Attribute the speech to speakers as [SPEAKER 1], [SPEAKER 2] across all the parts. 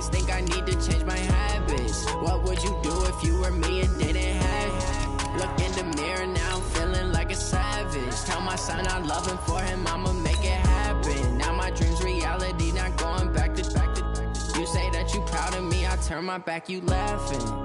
[SPEAKER 1] habits. Think I need to change my habits. What would you do if you were me and didn't have it? Look in the mirror, now I'm feeling like a savage. Tell my son I love him, for him I'ma make it happen. Now my dream's reality, not going back to. You say that you proud of me, I turn my back, you laughing.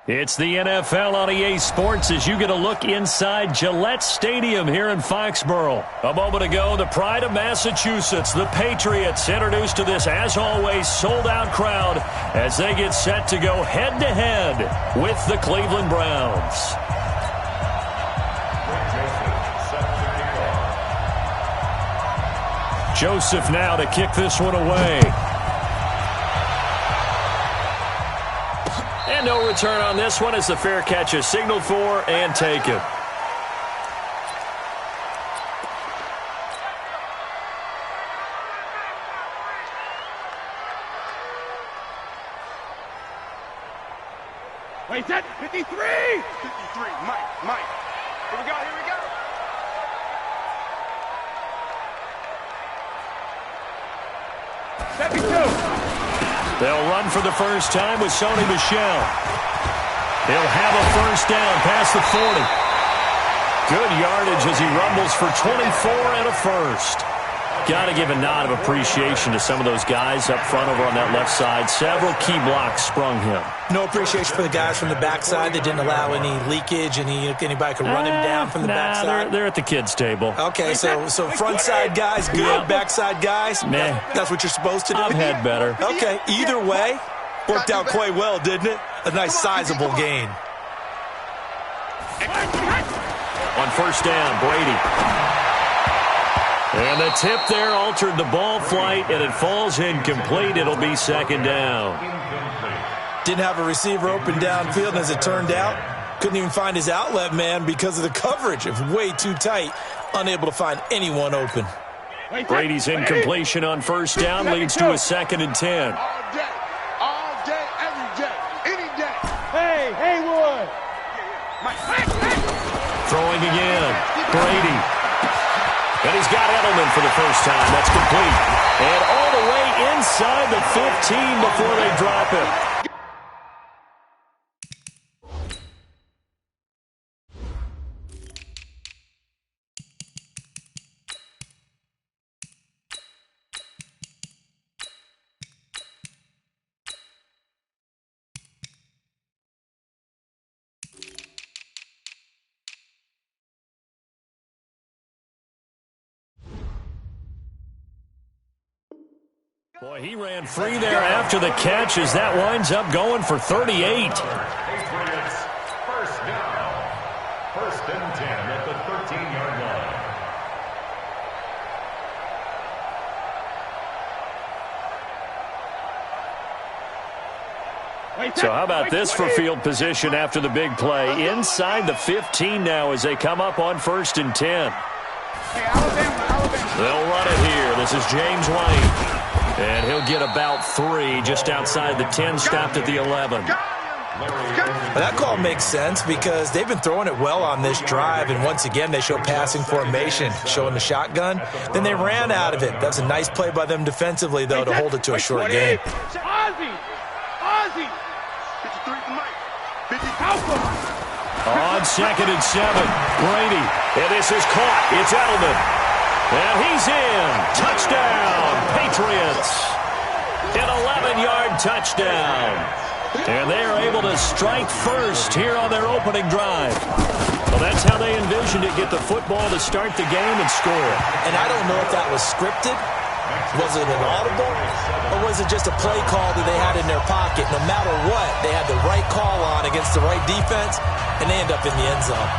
[SPEAKER 2] It's the NFL on EA Sports as you get a look inside Gillette Stadium here in Foxborough. A moment ago, the pride of Massachusetts, the Patriots, introduced to this, as always, sold-out crowd as they get set to go head-to-head with the Cleveland Browns. Joseph now to kick this one away. And no return on this one as the fair catch is signaled for and taken.
[SPEAKER 3] Wait, set, 53! 53, Mike. Here we go. 72.
[SPEAKER 2] They'll run for the first time with Sony Michel. He'll have a first down past the 40. Good yardage as he rumbles for 24 and a first. Got to give a nod of appreciation to some of those guys up front over on that left side. Several key blocks sprung him.
[SPEAKER 4] No appreciation for the guys from the backside that didn't allow any leakage, anybody could run him down from the backside.
[SPEAKER 2] They're at the kids' table.
[SPEAKER 4] Okay, so front side guys, good. Backside guys,
[SPEAKER 2] meh.
[SPEAKER 4] That's what you're supposed to do?
[SPEAKER 2] I've had better.
[SPEAKER 4] Okay, either way, worked out quite well, didn't it? A nice sizable gain.
[SPEAKER 2] On first down, Brady. And the tip there altered the ball flight, and it falls incomplete. It'll be second down.
[SPEAKER 4] Didn't have a receiver open downfield, and as it turned out, couldn't even find his outlet man because of the coverage. It was way too tight, unable to find anyone open.
[SPEAKER 2] Brady's incompletion on first down leads to a 2nd and 10.
[SPEAKER 3] All day, every day, any day. Hey, Haywood!
[SPEAKER 2] Throwing again, Brady. And he's got Edelman for the first time. That's complete. And all the way inside the 15 before they drop him. Boy, he ran free there after the catch as that winds up going for 38.
[SPEAKER 5] Patriots, first down. 1st and 10 at the 13-yard line.
[SPEAKER 2] So how about this for field position after the big play? Inside the 15 now as they come up on 1st and 10. They'll run it here. This is James White. And he'll get about 3 just outside the 10, stopped at the 11.
[SPEAKER 4] Well, that call makes sense because they've been throwing it well on this drive, and once again they show passing formation, showing the shotgun. Then they ran out of it. That's a nice play by them defensively, though, to hold it to a short game.
[SPEAKER 3] Ozzy! 53 for Mike. 50
[SPEAKER 2] On 2nd and 7, Brady. And this is caught. It's Edelman. And he's in. Touchdown, Patriots. An 11-yard touchdown. And they are able to strike first here on their opening drive. Well, that's how they envisioned it, get the football to start the game and score.
[SPEAKER 4] And I don't know if that was scripted. Was it an audible? Or was it just a play call that they had in their pocket? No matter what, they had the right call on against the right defense, and they end up in the end zone.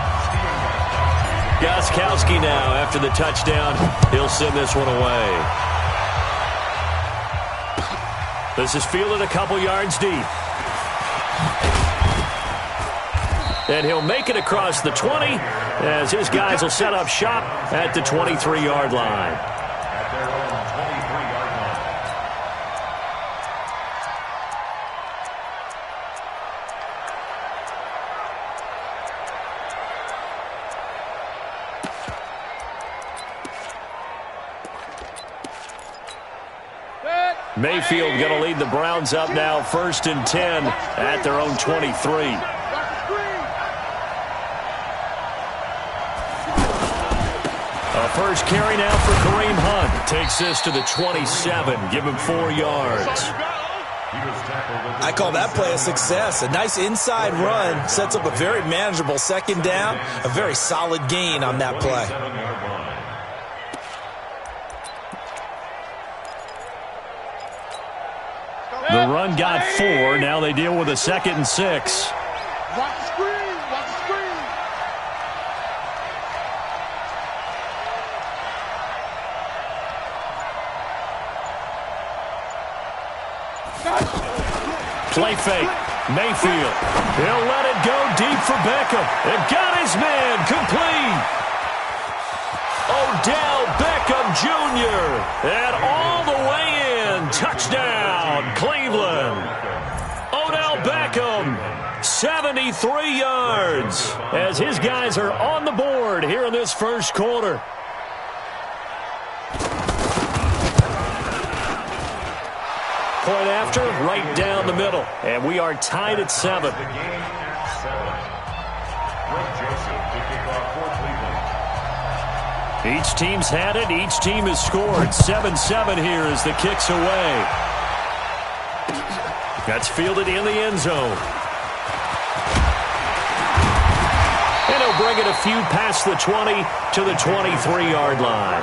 [SPEAKER 2] Gostkowski now after the touchdown. He'll send this one away. This is fielded a couple yards deep. and he'll make it across the 20 as his guys will set up shop at the 23-yard line.
[SPEAKER 5] At their own 23-yard line.
[SPEAKER 2] Mayfield going to lead the Browns up now, 1st and 10 at their own 23. A first carry now for Kareem Hunt. Takes this to the 27. Give him 4 yards.
[SPEAKER 4] I call that play a success. A nice inside run sets up a very manageable second down. A very solid gain on that play.
[SPEAKER 2] The run got 4. Now they deal with a 2nd and 6.
[SPEAKER 3] Watch the screen. Watch the screen.
[SPEAKER 2] Play fake. Mayfield. He'll let it go deep for Beckham. And got his man complete. Odell Beckham Jr. And all the way in. Touchdown, Cleveland. Odell Beckham, 73 yards. As his guys are on the board here in this first quarter. Point after, right down the middle. And we are tied at 7.
[SPEAKER 5] The game at 7. Greg Joseph to kick off for Cleveland.
[SPEAKER 2] Each team's had it. Each team has scored. 7-7 here as the kick's away. That's fielded in the end zone. And he'll bring it a few past the 20 to the 23-yard line.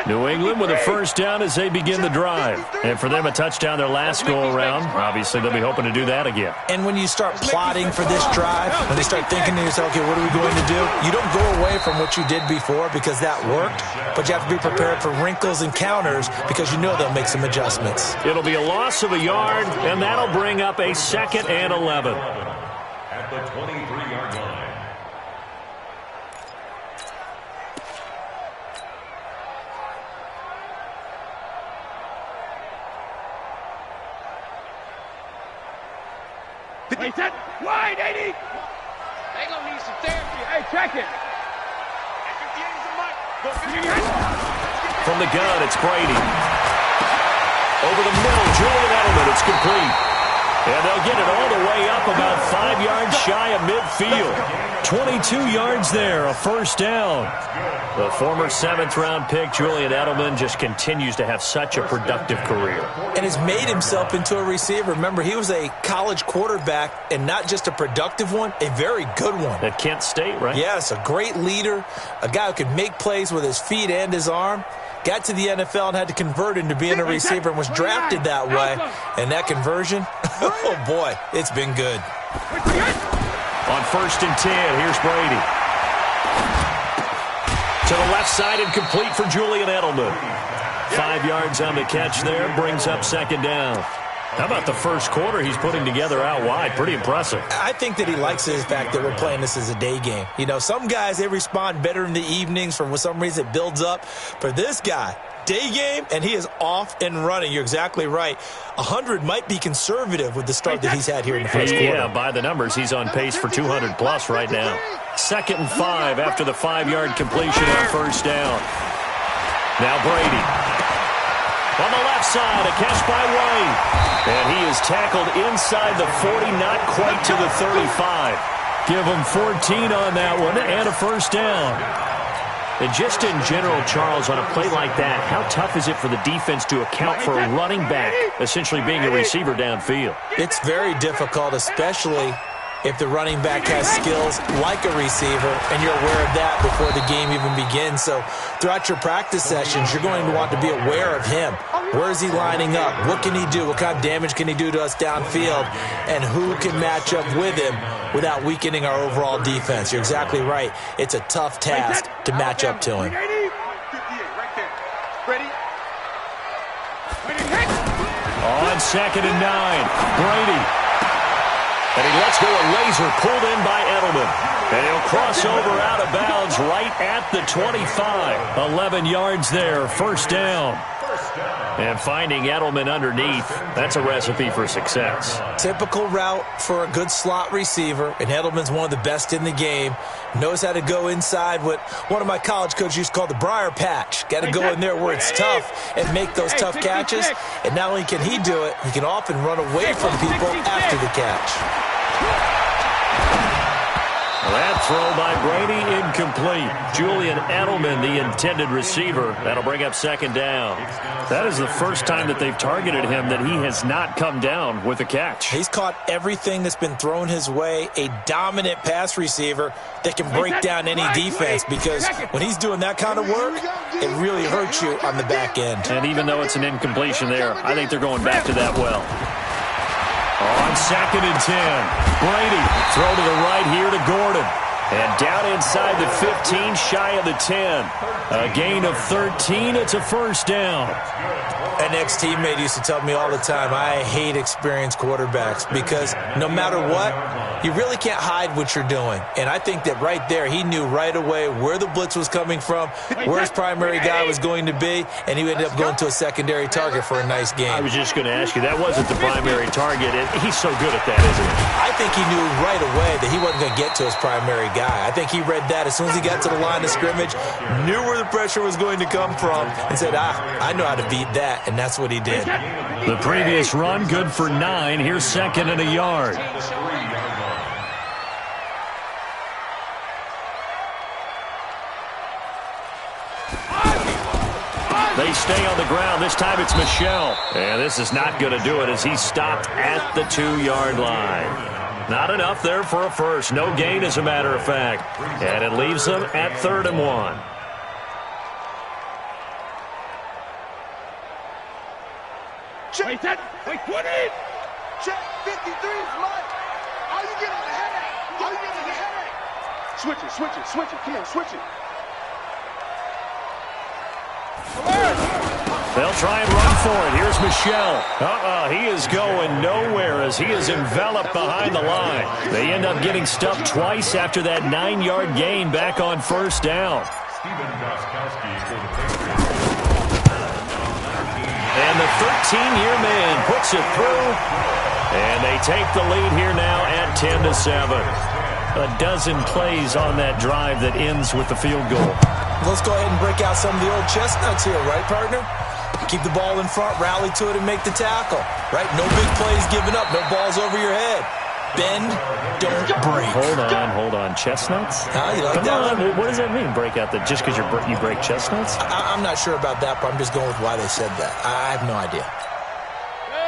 [SPEAKER 2] New England with a first down as they begin the drive. And for them, a touchdown their last go-around. Obviously, they'll be hoping to do that again.
[SPEAKER 4] And when you start plotting for this drive, when you start thinking to yourself, okay, what are we going to do? You don't go away from what you did before because that worked, but you have to be prepared for wrinkles and counters because you know they'll make some adjustments.
[SPEAKER 2] It'll be a loss of a yard, and that'll bring up a 2nd and 11.
[SPEAKER 5] At the 23-yard line.
[SPEAKER 3] Hey, set. Wide, 80. They gonna need some therapy. Hey, check it.
[SPEAKER 2] From the gun, it's Brady. Over the middle, Julian Edelman. It's complete. And they'll get it all the way up about 5 yards shy of midfield. 22 yards there, a first down. The former 7th-round pick, Julian Edelman, just continues to have such a productive career.
[SPEAKER 4] And has made himself into a receiver. Remember, he was a college quarterback, and not just a productive one, a very good one.
[SPEAKER 2] At Kent State, right?
[SPEAKER 4] Yes, a great leader, a guy who could make plays with his feet and his arm. Got to the NFL and had to convert into being a receiver and was drafted that way. And that conversion, oh boy, it's been good.
[SPEAKER 2] On 1st and 10, here's Brady. To the left side and complete for Julian Edelman. 5 yards on the catch there, brings up 2nd down. How about the first quarter he's putting together out wide? Pretty impressive.
[SPEAKER 4] I think that he likes the fact that we're playing this as a day game. You know, some guys, they respond better in the evenings. For some reason, it builds up. For this guy, day game, and he is off and running. You're exactly right. 100 might be conservative with the start that he's had here in the first quarter.
[SPEAKER 2] Yeah, by the numbers, he's on pace for 200-plus right now. 2nd and 5 after the 5-yard completion on first down. Now Brady. On the left side, a catch by White. And he is tackled inside the 40, not quite to the 35. Give him 14 on that one and a first down. And just in general, Charles, on a play like that, how tough is it for the defense to account for a running back essentially being a receiver downfield?
[SPEAKER 4] It's very difficult, especially if the running back has skills like a receiver, and you're aware of that before the game even begins. So throughout your practice sessions, you're going to want to be aware of him. Where is he lining up? What can he do? What kind of damage can he do to us downfield? And who can match up with him without weakening our overall defense? You're exactly right. It's a tough task to match up to him.
[SPEAKER 3] Ready? Hit!
[SPEAKER 2] On 2nd and 9, Brady. And he lets go a laser pulled in by Edelman. And he'll cross over out of bounds right at the 25. 11 yards there, first down. And finding Edelman underneath, that's a recipe for success.
[SPEAKER 4] Typical route for a good slot receiver, and Edelman's one of the best in the game. Knows how to go inside what one of my college coaches used to call the briar patch. Got to go in there where it's tough and make those tough catches. And not only can he do it, he can often run away from people after the catch.
[SPEAKER 2] That throw by Brady, incomplete. Julian Edelman, the intended receiver. That'll bring up 2nd down. That is the first time that they've targeted him that he has not come down with a catch.
[SPEAKER 4] He's caught everything that's been thrown his way. A dominant pass receiver that can break down any defense, because when he's doing that kind of work, it really hurts you on the back end.
[SPEAKER 2] And even though it's an incompletion there, I think they're going back to that well. On 2nd and 10, Brady, throw to the right here to Gordon. And down inside the 15, shy of the 10. A gain of 13, it's a first down.
[SPEAKER 4] An ex-teammate used to tell me all the time, I hate experienced quarterbacks, because no matter what, you really can't hide what you're doing. And I think that right there, he knew right away where the blitz was coming from, where his primary guy was going to be, and he ended up going to a secondary target for a nice game.
[SPEAKER 2] I was just going to ask you, that wasn't the primary target, and he's so good at that, isn't he?
[SPEAKER 4] I think he knew right away that he wasn't going to get to his primary guy. I think he read that as soon as he got to the line of scrimmage, knew where the pressure was going to come from, and said, I know how to beat that, and that's what he did.
[SPEAKER 2] The previous run, good for 9. Here's 2nd and a yard. They stay on the ground. This time it's Michel. And this is not going to do it as he's stopped at the 2-yard line. Not enough there for a first. No gain, as a matter of fact. And it leaves them at 3rd and 1.
[SPEAKER 3] Wait, wait, 20! Check, 53 is mine. All you get is a headache. All you get is a headache. Switch it. Come on, switch it.
[SPEAKER 2] They'll try and run for it. Here's Michel. He is going nowhere as he is enveloped behind the line. They end up getting stuffed twice after that 9-yard gain back on first down. And the 13-year man puts it through. And they take the lead here now at 10-7. A dozen plays on that drive that ends with the field goal.
[SPEAKER 4] Let's go ahead and break out some of the old chestnuts here, right, partner? Keep the ball in front, rally to it, and make the tackle, right? No big plays given up, no balls over your head. Bend, don't break.
[SPEAKER 2] Hold on. Chestnuts?
[SPEAKER 4] You like
[SPEAKER 2] Come
[SPEAKER 4] that
[SPEAKER 2] on,
[SPEAKER 4] one?
[SPEAKER 2] what does that mean, break out just because you break chestnuts?
[SPEAKER 4] I'm not sure about that, but I'm just going with why they said that. I have no idea.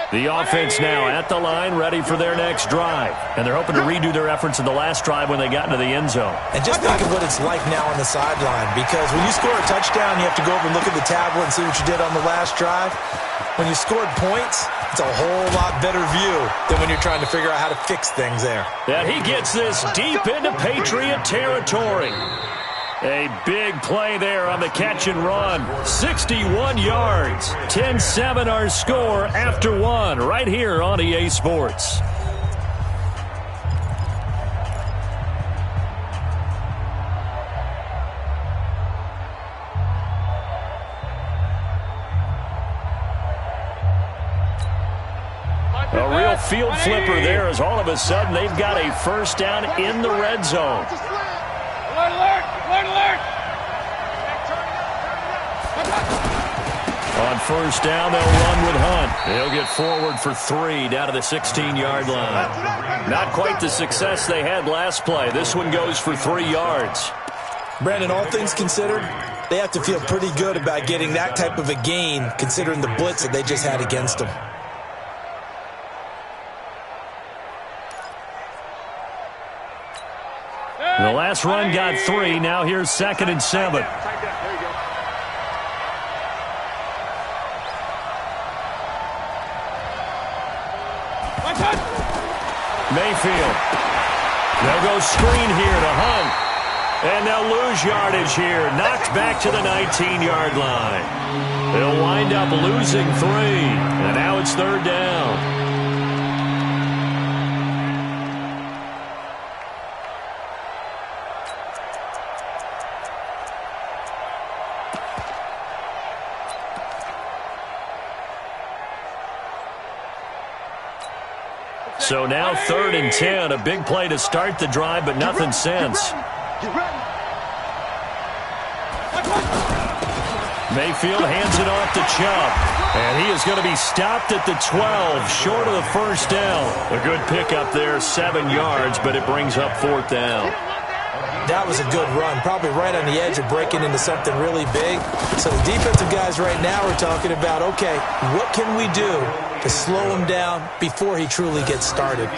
[SPEAKER 2] The offense now at the line, ready for their next drive. And they're hoping to redo their efforts in the last drive when they got into the end zone.
[SPEAKER 4] And just think of what it's like now on the sideline, because when you score a touchdown, you have to go over and look at the tablet and see what you did on the last drive. When you scored points, it's a whole lot better view than when you're trying to figure out how to fix things there.
[SPEAKER 2] And he gets this deep into Patriot territory. A big play there on the catch and run. 61 yards. 10-7 our score after 1 right here on EA Sports. A real field flipper there as all of a sudden they've got a first down in the red zone. On first down, they'll run with Hunt. They'll get forward for 3 down to the 16-yard line. Not quite the success they had last play. This one goes for 3 yards.
[SPEAKER 4] Brandon, all things considered, they have to feel pretty good about getting that type of a gain, considering the blitz that they just had against them.
[SPEAKER 2] The last run got 3. Now here's 2nd and 7. Mayfield. They'll go screen here to Hunt. And they'll lose yardage here. Knocked back to the 19-yard line. They'll wind up losing 3. And now it's 3rd down. So now 3rd and 10. A big play to start the drive, but nothing since. Mayfield hands it off to Chubb. And he is going to be stopped at the 12, short of the first down. A good pickup there, 7 yards, but it brings up 4th down.
[SPEAKER 4] That was a good run, probably right on the edge of breaking into something really big. So the defensive guys right now are talking about, okay, what can we do to slow him down before he truly gets started?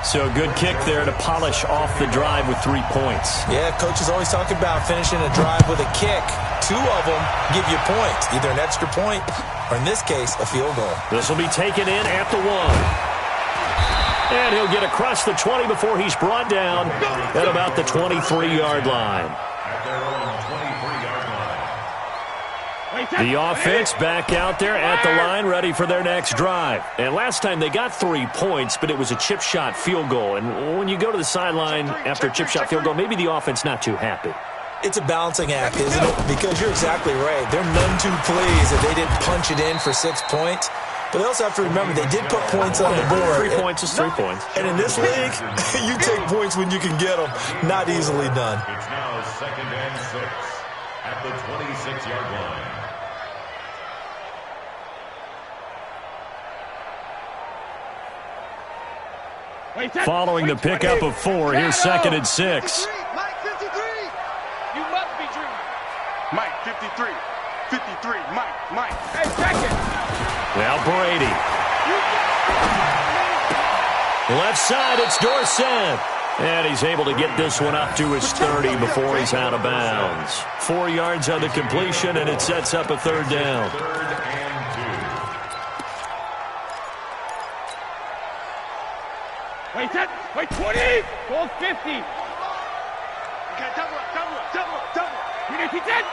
[SPEAKER 2] So a good kick there to polish off the drive with 3 points.
[SPEAKER 4] Yeah, coaches always talk about finishing a drive with a kick. 2 of them give you points, either an extra point or, in this case, a field goal.
[SPEAKER 2] This will be taken in at the 1. And he'll get across the 20 before he's brought down at about the 23-yard line. The offense back out there at the line, ready for their next drive. And last time they got 3 points, but it was a chip shot field goal. And when you go to the sideline after a chip shot field goal, maybe the offense not too happy.
[SPEAKER 4] It's a balancing act, isn't it? Because you're exactly right. They're none too pleased that they didn't punch it in for 6 points. But they also have to remember they did put points on the board.
[SPEAKER 2] 3 points is 3 points.
[SPEAKER 4] And in this league, you take points when you can get them. Not easily done.
[SPEAKER 5] It's now 2nd and 6 at the 26-yard line.
[SPEAKER 2] Following the pickup of 4, here's 2nd and 6.
[SPEAKER 3] Mike 53. You must be dreaming. Mike 53. 53. Mike. Hey, second.
[SPEAKER 2] Now Brady. Left side, it's Dorsett. And he's able to get this one up to his 30 before he's out of bounds. 4 yards on the completion, and it sets up a 3rd down.
[SPEAKER 5] 3rd and 2.
[SPEAKER 3] Wait, 20. Goal 50. Okay, double. You need to get.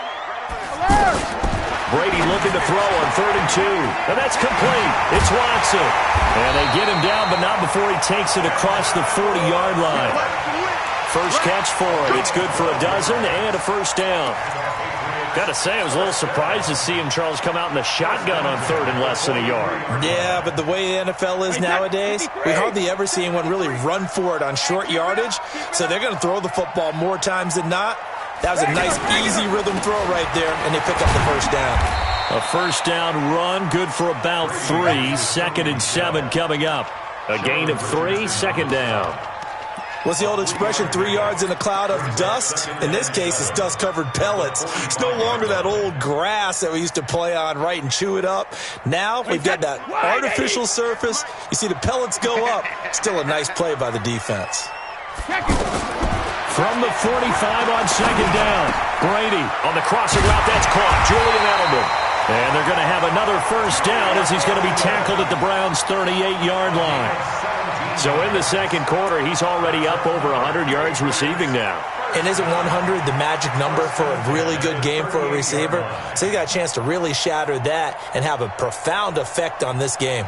[SPEAKER 2] Brady looking to throw on 3rd and 2. And that's complete. It's Watson. And they get him down, but not before he takes it across the 40-yard line. First catch for him. It's good for a dozen and a 1st down. Got to say, I was a little surprised to see him, Charles, come out in the shotgun on 3rd and less than a yard.
[SPEAKER 4] Yeah, but the way the NFL is nowadays, we hardly ever see anyone really run for it on short yardage. So they're going to throw the football more times than not. That was a nice, easy rhythm throw right there, and they pick up the 1st down.
[SPEAKER 2] A 1st down run, good for about 3. 2nd and 7 coming up. A gain of 3, 2nd down.
[SPEAKER 4] What's the old expression, 3 yards in a cloud of dust? In this case, it's dust-covered pellets. It's no longer that old grass that we used to play on, right, and chew it up. Now we've got that artificial surface. You see the pellets go up. Still a nice play by the defense.
[SPEAKER 2] From the 45 on 2nd down. Brady on the crossing route. That's caught. Julian Edelman. And they're going to have another 1st down as he's going to be tackled at the Browns' 38-yard line. So in the 2nd quarter, he's already up over 100 yards receiving now.
[SPEAKER 4] And isn't 100 the magic number for a really good game for a receiver? So he got a chance to really shatter that and have a profound effect on this game.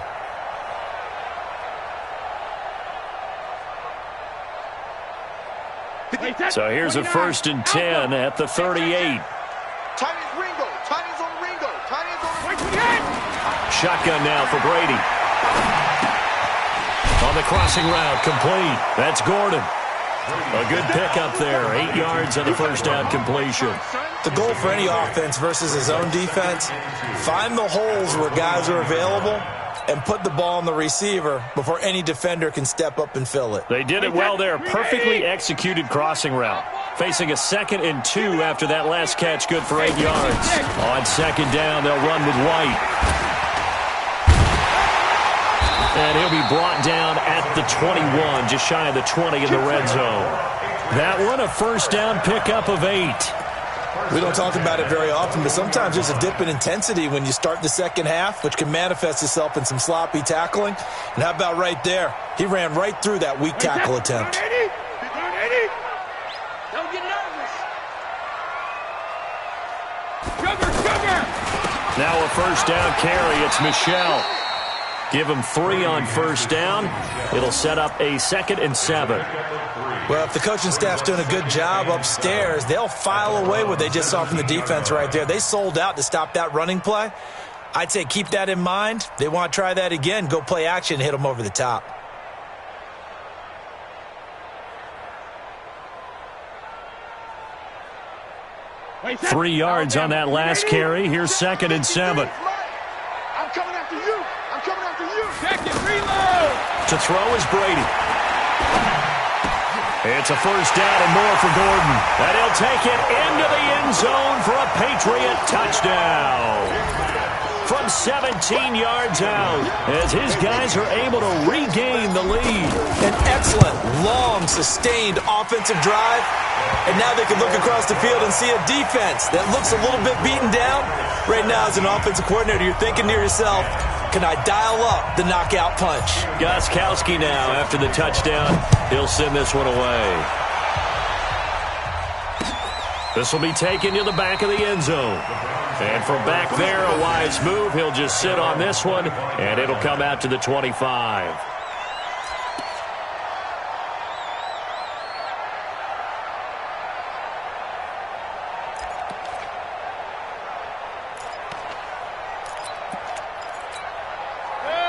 [SPEAKER 2] So here's a 1st and 10 at the 38. Shotgun now for Brady. On the crossing route, complete. That's Gordon. A good pickup there. 8 yards on the 1st down completion.
[SPEAKER 4] The goal for any offense versus his own defense, find the holes where guys are available and put the ball on the receiver before any defender can step up and fill it.
[SPEAKER 2] They did it well there. Perfectly executed crossing route. Facing a 2nd and 2 after that last catch, good for 8 yards. On 2nd down, they'll run with White. And he'll be brought down at the 21, just shy of the 20 in the red zone. That one, a 1st down pickup of 8.
[SPEAKER 4] We don't talk about it very often, but sometimes there's a dip in intensity when you start the 2nd half, which can manifest itself in some sloppy tackling. And how about right there? He ran right through that weak tackle attempt.
[SPEAKER 2] Now a first down carry. It's Michel. Give him 3 on first down. It'll set up a 2nd and 7.
[SPEAKER 4] Well, if the coaching staff's doing a good job upstairs, they'll file away what they just saw from the defense right there. They sold out to stop that running play. I'd say keep that in mind. They want to try that again. Go play action, hit them over the top.
[SPEAKER 2] Wait, 3 yards on that last carry. Here's 2nd and 7.
[SPEAKER 3] I'm coming after you. I'm coming after you.
[SPEAKER 6] Second reload.
[SPEAKER 2] To throw is Brady. It's a first down and more for Gordon. And he'll take it into the end zone for a Patriot touchdown. From 17 yards out, as his guys are able to regain the lead.
[SPEAKER 4] An excellent, long, sustained offensive drive. And now they can look across the field and see a defense that looks a little bit beaten down. Right now, as an offensive coordinator, you're thinking to yourself, can I dial up the knockout punch?
[SPEAKER 2] Gostkowski now, after the touchdown, he'll send this one away. This will be taken to the back of the end zone. And from back there, a wise move. He'll just sit on this one, and it'll come out to the 25.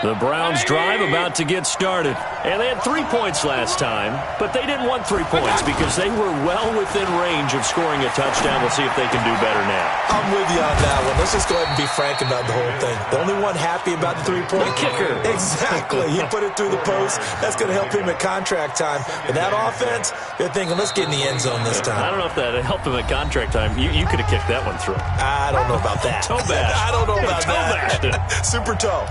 [SPEAKER 2] The Browns drive about to get started. And they had 3 points last time, but they didn't want 3 points because they were well within range of scoring a touchdown. We'll see if they can do better now.
[SPEAKER 4] I'm with you on that one. Let's just go ahead and be frank about the whole thing. The only one happy about the 3-point
[SPEAKER 2] kicker.
[SPEAKER 4] Exactly. He put it through the post. That's going to help him at contract time. But that offense, they're thinking, let's get in the end zone this time.
[SPEAKER 2] I don't know if that helped him at contract time. You could have kicked that one through.
[SPEAKER 4] I don't know about that.
[SPEAKER 2] Toe bash.
[SPEAKER 4] I don't know about
[SPEAKER 2] toe
[SPEAKER 4] that.
[SPEAKER 2] Bashed.
[SPEAKER 4] Super toe.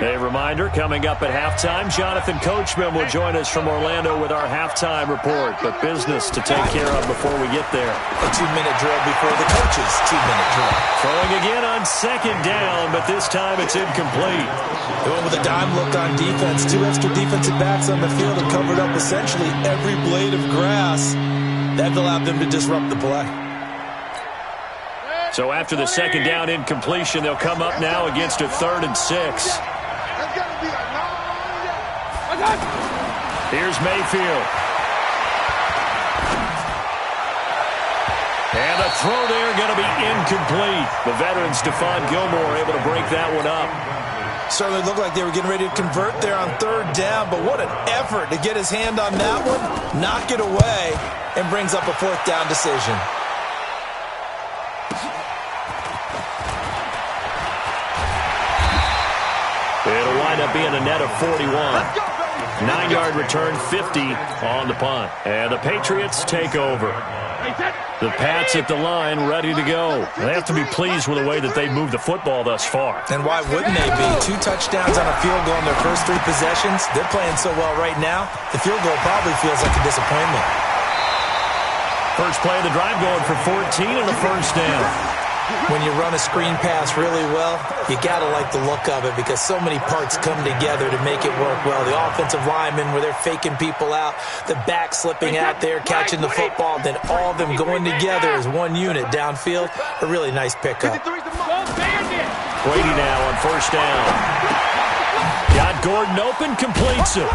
[SPEAKER 2] A reminder, coming up at halftime, Jonathan Coachman will join us from Orlando with our halftime report. But business to take care of before we get there.
[SPEAKER 4] A 2-minute drill before the coach's 2-minute drill.
[SPEAKER 2] Throwing again on 2nd down, but this time it's incomplete.
[SPEAKER 4] They went with a dime look on defense. 2 extra defensive backs on the field and covered up essentially every blade of grass. That allowed them to disrupt the play.
[SPEAKER 2] So after the 2nd down incompletion, they'll come up now against a 3rd and 6. Here's Mayfield. And the throw there going to be incomplete. The veteran Stephon Gilmore able to break that one up.
[SPEAKER 4] Certainly looked like they were getting ready to convert there on 3rd down, but what an effort to get his hand on that one, knock it away, and brings up a 4th down decision.
[SPEAKER 2] It'll wind up being a net of 41. 9-yard return, 50 on the punt. And the Patriots take over. The Pats at the line, ready to go. They have to be pleased with the way that they've moved the football thus far.
[SPEAKER 4] And why wouldn't they be? 2 touchdowns on a field goal in their first 3 possessions. They're playing so well right now, the field goal probably feels like a disappointment.
[SPEAKER 2] First play of the drive going for 14 and a first down.
[SPEAKER 4] When you run a screen pass really well, you got to like the look of it because so many parts come together to make it work well. The offensive linemen where they're faking people out, the back slipping out there, catching the football, then all of them going together as one unit downfield. A really nice pickup.
[SPEAKER 2] Brady now on first down. Got Gordon open, completes it.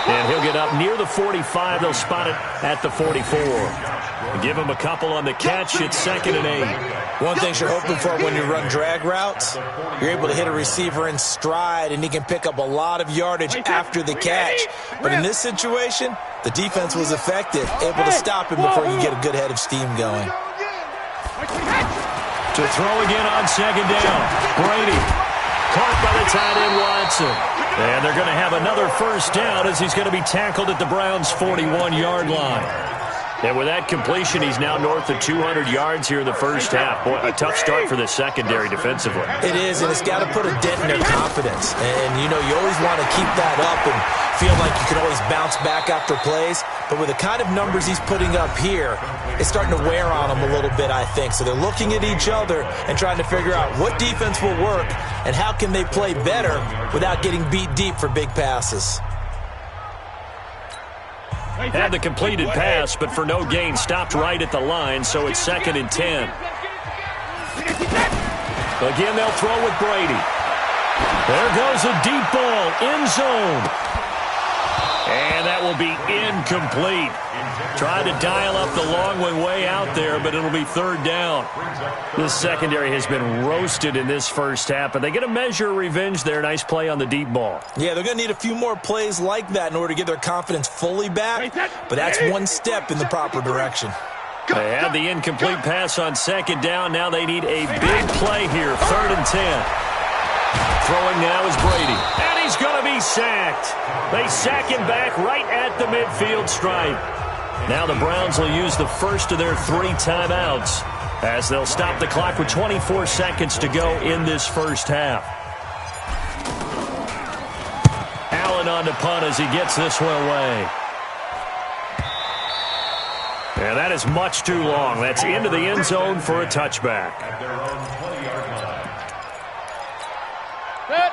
[SPEAKER 2] And he'll get up near the 45. They'll spot it at the 44. Give him a couple on the catch. It's 2nd and 8.
[SPEAKER 4] One thing you're hoping for when you run drag routes, you're able to hit a receiver in stride, and he can pick up a lot of yardage after the catch. But in this situation, the defense was effective, able to stop him before you get a good head of steam going.
[SPEAKER 2] To throw again on 2nd down. Brady caught by the tight end Watson. And they're going to have another first down as he's going to be tackled at the Browns' 41-yard line. And with that completion, he's now north of 200 yards here in the first half. Boy, a tough start for the secondary defensively.
[SPEAKER 4] It is, and it's got to put a dent in their confidence. And, you know, you always want to keep that up and feel like you can always bounce back after plays. But with the kind of numbers he's putting up here, it's starting to wear on them a little bit, I think. So they're looking at each other and trying to figure out what defense will work and how can they play better without getting beat deep for big passes.
[SPEAKER 2] Had the completed pass, but for no gain, stopped right at the line, so it's 2nd and 10. Again, they'll throw with Brady. There goes a deep ball, end zone. And that will be incomplete. Tried to dial up the long one way out there, but it'll be 3rd down. This secondary has been roasted in this first half, but they get a measure of revenge there. Nice play on the deep ball.
[SPEAKER 4] Yeah, they're going to need a few more plays like that in order to get their confidence fully back, but that's one step in the proper direction.
[SPEAKER 2] They had the incomplete pass on 2nd down. Now they need a big play here, 3rd and 10. Throwing now is Brady. And he's going to be sacked. They sack him back right at the midfield stripe. Now the Browns will use the first of their 3 timeouts as they'll stop the clock with 24 seconds to go in this first half. Allen on to punt as he gets this one away. And that is much too long. That's into the end zone for a touchback.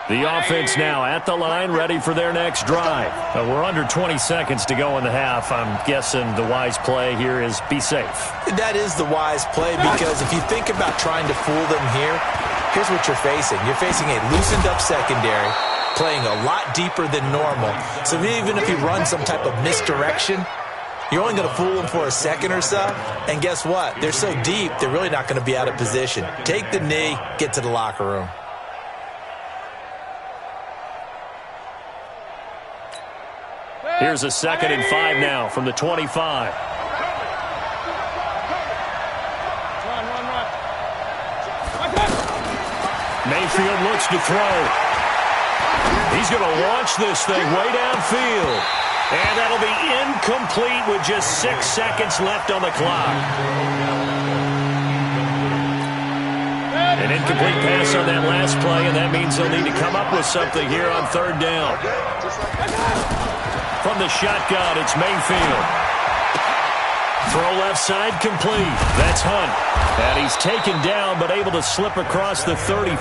[SPEAKER 2] The offense now at the line, ready for their next drive. We're under 20 seconds to go in the half. I'm guessing the wise play here is be safe.
[SPEAKER 4] That is the wise play, because if you think about trying to fool them here, here's what you're facing. You're facing a loosened up secondary, playing a lot deeper than normal. So even if you run some type of misdirection, you're only going to fool them for a second or so. And guess what? They're so deep, they're really not going to be out of position. Take the knee, get to the locker room.
[SPEAKER 2] Here's a 2nd and 5 now from the 25. Mayfield looks to throw. He's going to launch this thing way downfield. And that'll be incomplete with just 6 seconds left on the clock. An incomplete pass on that last play, and that means they'll need to come up with something here on 3rd down. From the shotgun, it's Mayfield. Throw left side complete. That's Hunt. And he's taken down, but able to slip across the 35.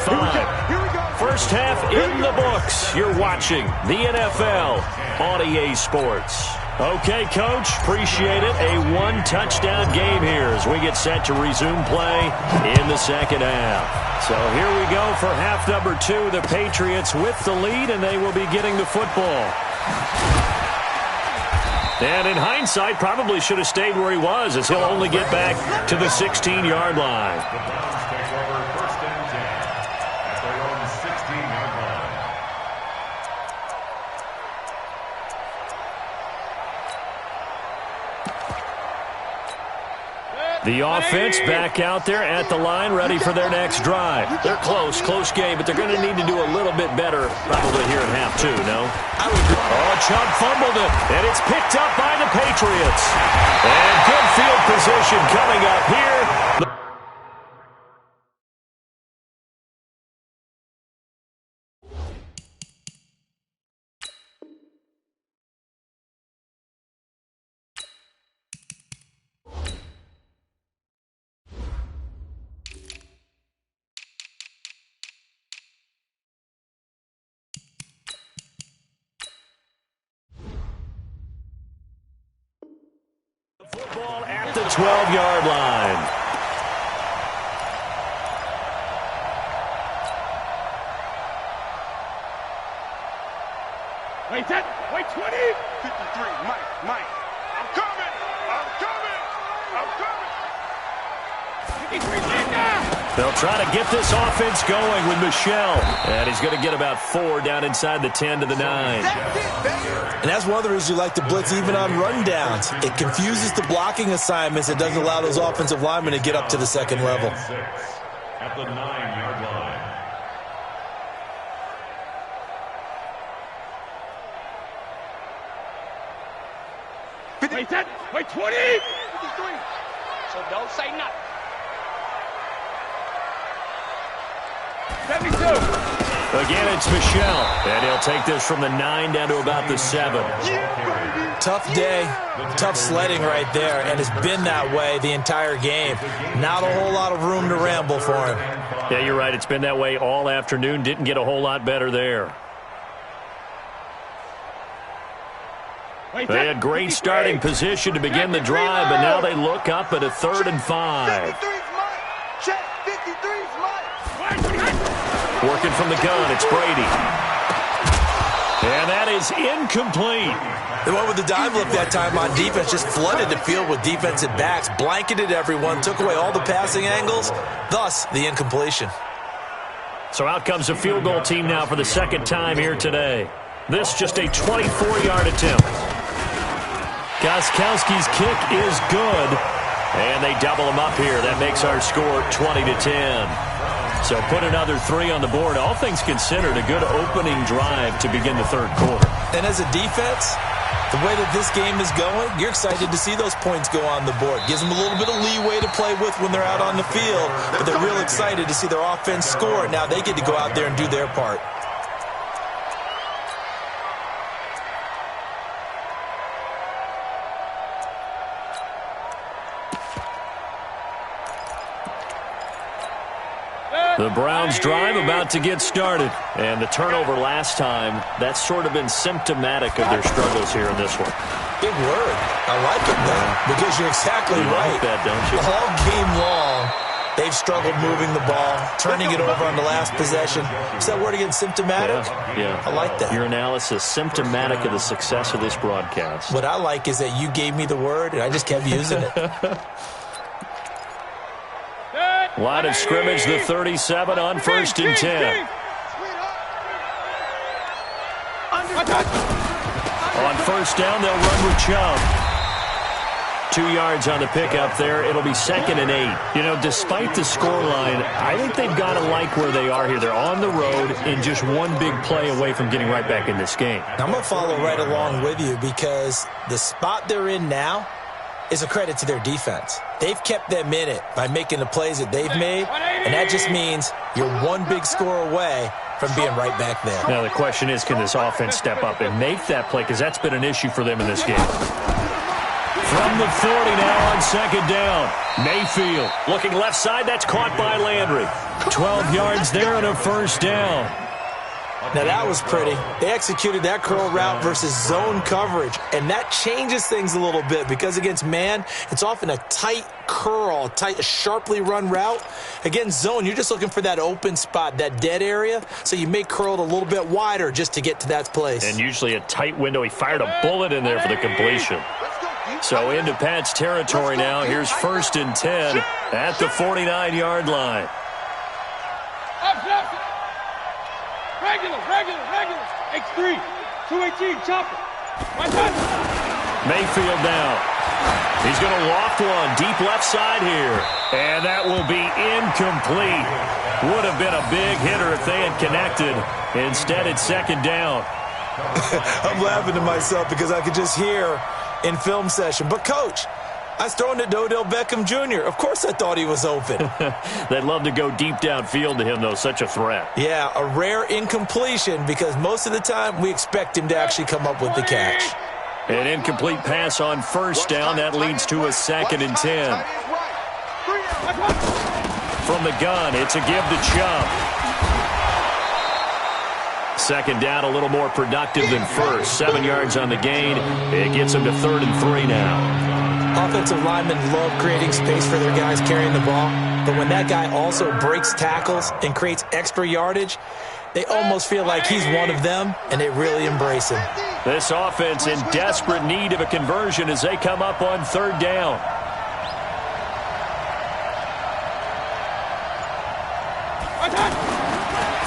[SPEAKER 2] First half in the books. You're watching the NFL on EA Sports. Okay, Coach, appreciate it. A 1-touchdown game here as we get set to resume play in the second half. So here we go for half number 2. The Patriots with the lead, and they will be getting the football. And in hindsight, probably should have stayed where he was, as he'll only get back to the 16-yard line.
[SPEAKER 5] The Browns take over 1st and 10 at their own 16-yard line.
[SPEAKER 2] The offense back out there at the line, ready for their next drive. They're close game, but they're going to need to do a little bit better probably here in half 2, no? Oh, Chubb fumbled it, and it's picked up by the Patriots. And good field position coming up here. Football at the 12-yard line.
[SPEAKER 3] Wait, 20. 53, Mike. I'm coming. 53,
[SPEAKER 2] They'll try to get this offense going with Michelle. And he's going to get about 4 down inside the 10 to the 9.
[SPEAKER 4] And that's one of the reasons you like to blitz even on rundowns. It confuses the blocking assignments. It doesn't allow those offensive linemen to get up to the second level.
[SPEAKER 5] At the 9-yard line.
[SPEAKER 3] Wait, 20. 53. So don't say nothing. 72.
[SPEAKER 2] Again, it's Michelle. And he'll take this from the 9 down to about the 7.
[SPEAKER 4] Tough day, tough sledding right there, and it's been that way the entire game. Not a whole lot of room to ramble for him.
[SPEAKER 2] Yeah, you're right. It's been that way all afternoon. Didn't get a whole lot better there. They had great starting position to begin the drive, but now they look up at a 3rd and 5.
[SPEAKER 3] Check 53's mine.
[SPEAKER 2] Working from the gun, it's Brady. And that is incomplete.
[SPEAKER 4] They went with the dive look that time on defense, just flooded the field with defensive backs, blanketed everyone, took away all the passing angles, thus the incompletion.
[SPEAKER 2] So out comes a field goal team now for the second time here today. This just a 24-yard attempt. Gostkowski's kick is good, and they double him up here. That makes our score 20-10. So put another 3 on the board. All things considered, a good opening drive to begin the third quarter.
[SPEAKER 4] And as a defense, the way that this game is going, you're excited to see those points go on the board. Gives them a little bit of leeway to play with when they're out on the field, but they're real excited to see their offense score. Now they get to go out there and do their part.
[SPEAKER 2] The Browns drive about to get started. And the turnover last time, that's sort of been symptomatic of their struggles here in this one.
[SPEAKER 4] Big word. I like it, though, because you're exactly right.
[SPEAKER 2] Like that, don't you?
[SPEAKER 4] All game long, they've struggled moving the ball, turning it over on the last possession. Is that word again, symptomatic?
[SPEAKER 2] Yeah.
[SPEAKER 4] I like that.
[SPEAKER 2] Your analysis, symptomatic of the success of this broadcast.
[SPEAKER 4] What I like is that you gave me the word, and I just kept using it.
[SPEAKER 2] Line of scrimmage, the 37 on 1st and 10. On 1st down, they'll run with Chubb. 2 yards on the pickup there. It'll be 2nd and 8. You know, despite the scoreline, I think they've got to like where they are here. They're on the road and just one big play away from getting right back in this game.
[SPEAKER 4] I'm going to follow right along with you because the spot they're in now is a credit to their defense. They've kept them in it by making the plays that they've made, and that just means you're one big score away from being right back there.
[SPEAKER 2] Now the question is, can this offense step up and make that play? Because that's been an issue for them in this game. From the 40 now on 2nd down. Mayfield looking left side. That's caught by Landry. 12 yards there and a 1st down.
[SPEAKER 4] Now that was pretty. They executed that curl route versus zone coverage, and that changes things a little bit because against man, it's often a tight curl, sharply run route. Against zone, you're just looking for that open spot, that dead area, so you may curl it a little bit wider just to get to that place.
[SPEAKER 2] And usually a tight window. He fired a bullet in there for the completion. So into Pat's territory now. Here's 1st and 10 at the 49-yard line.
[SPEAKER 6] Regular. X3, 218, chopper.
[SPEAKER 2] Mayfield now. He's going to loft one deep left side here. And that will be incomplete. Would have been a big hitter if they had connected. Instead, it's 2nd down.
[SPEAKER 4] I'm laughing to myself because I could just hear in film session. But, Coach, I was throwing to Odell Beckham Jr. Of course I thought he was open.
[SPEAKER 2] They'd love to go deep downfield to him, though. Such a threat.
[SPEAKER 4] Yeah, a rare incompletion because most of the time we expect him to actually come up with the catch.
[SPEAKER 2] An incomplete pass on 1st down. That leads to a 2nd and 10. From the gun, it's a give to Chubb. 2nd down, a little more productive than 1st. 7 yards on the gain. It gets him to 3rd and 3 now.
[SPEAKER 4] Offensive linemen love creating space for their guys carrying the ball, but when that guy also breaks tackles and creates extra yardage, they almost feel like he's one of them, and they really embrace him.
[SPEAKER 2] This offense in desperate need of a conversion as they come up on 3rd down.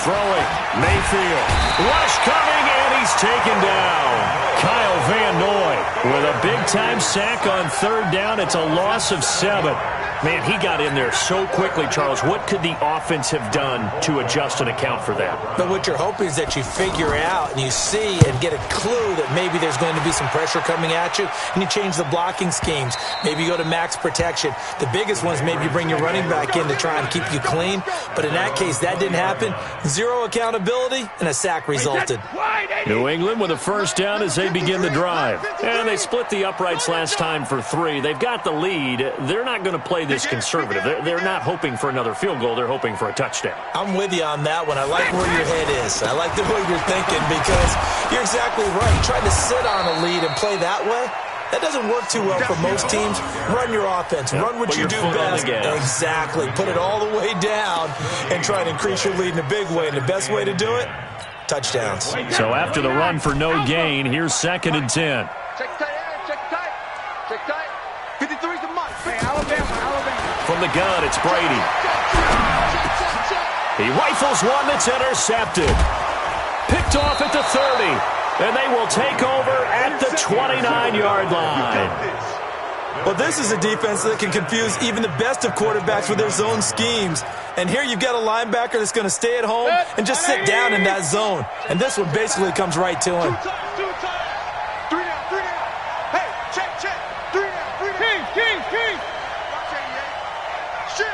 [SPEAKER 2] Throwing, Mayfield. Rush coming, and he's taken down. Kyle Van Noy with a big-time sack on 3rd down. It's a loss of 7. Man, he got in there so quickly, Charles. What could the offense have done to adjust and account for that?
[SPEAKER 4] But what you're hoping is that you figure out and you see and get a clue that maybe there's going to be some pressure coming at you, and you change the blocking schemes. Maybe you go to max protection. The biggest one is maybe you bring your running back in to try and keep you clean. But in that case, that didn't happen. 0 accountability, and a sack resulted.
[SPEAKER 2] New England with a 1st down as they begin the drive. And they split the uprights last time for 3. They've got the lead. They're not going to play this conservative. They're not hoping for another field goal. They're hoping for a touchdown.
[SPEAKER 4] I'm with you on that one. I like where your head is. I like the way you're thinking because You're exactly right. Trying to sit on a lead and play that way, that doesn't work too well for most teams. Run your offense. Run what you do best. Exactly. Put it all the way down and try to increase your lead in a big way. And the best way to do it, touchdowns.
[SPEAKER 2] So after the run for no gain, here's 2nd and 10.
[SPEAKER 3] Check tight, check tight. Check tight. 53's the mark. Hey, Alabama.
[SPEAKER 2] From the gun, it's Brady. He rifles one that's intercepted. Picked off at the 30. And they will take over at the 29-yard line.
[SPEAKER 4] Well, this is a defense that can confuse even the best of quarterbacks with their zone schemes. And here you've got a linebacker that's going to stay at home and just sit down in that zone. And this one basically comes right to him.
[SPEAKER 3] 2 times. 3 down. Hey, check. 3 down. King. Shit.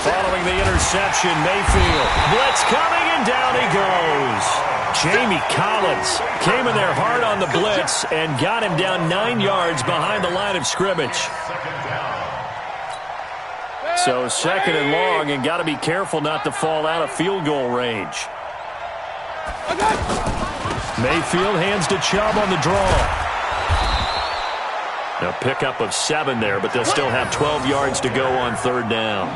[SPEAKER 2] Following the interception, Mayfield. Blitz coming, and down he goes. Jamie Collins came in there hard on the blitz and got him down 9 yards behind the line of scrimmage. So 2nd and long, and got to be careful not to fall out of field goal range. Mayfield hands to Chubb on the draw. A pickup of 7 there, but they'll still have 12 yards to go on 3rd down.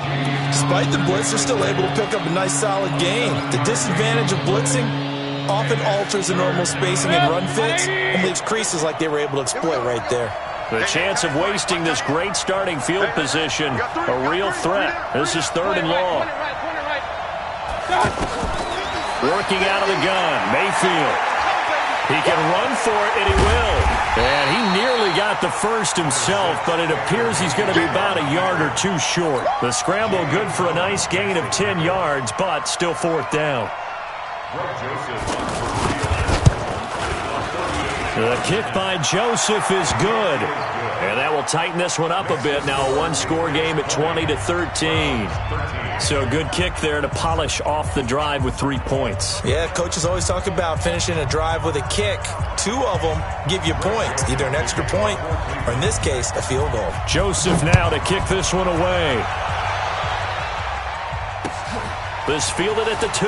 [SPEAKER 4] Despite the blitz, they're still able to pick up a nice solid gain. The disadvantage of blitzing often alters the normal spacing and run fits and leaves creases like they were able to exploit right there.
[SPEAKER 2] The chance of wasting this great starting field position, a real threat. This is 3rd and long. Working out of the gun, Mayfield. He can run for it, and he will. And he nearly got the first himself, but it appears he's going to be about a yard or 2 short. The scramble good for a nice gain of 10 yards, but still 4th down. The kick by Joseph is good. And that will tighten this one up a bit. Now a 1-score game at 20-13. So a good kick there to polish off the drive with 3 points.
[SPEAKER 4] Yeah, coaches always talk about finishing a drive with a kick. 2 of them give you points, either an extra point or, in this case, a field goal.
[SPEAKER 2] Joseph now to kick this one away. This fielded at the 2.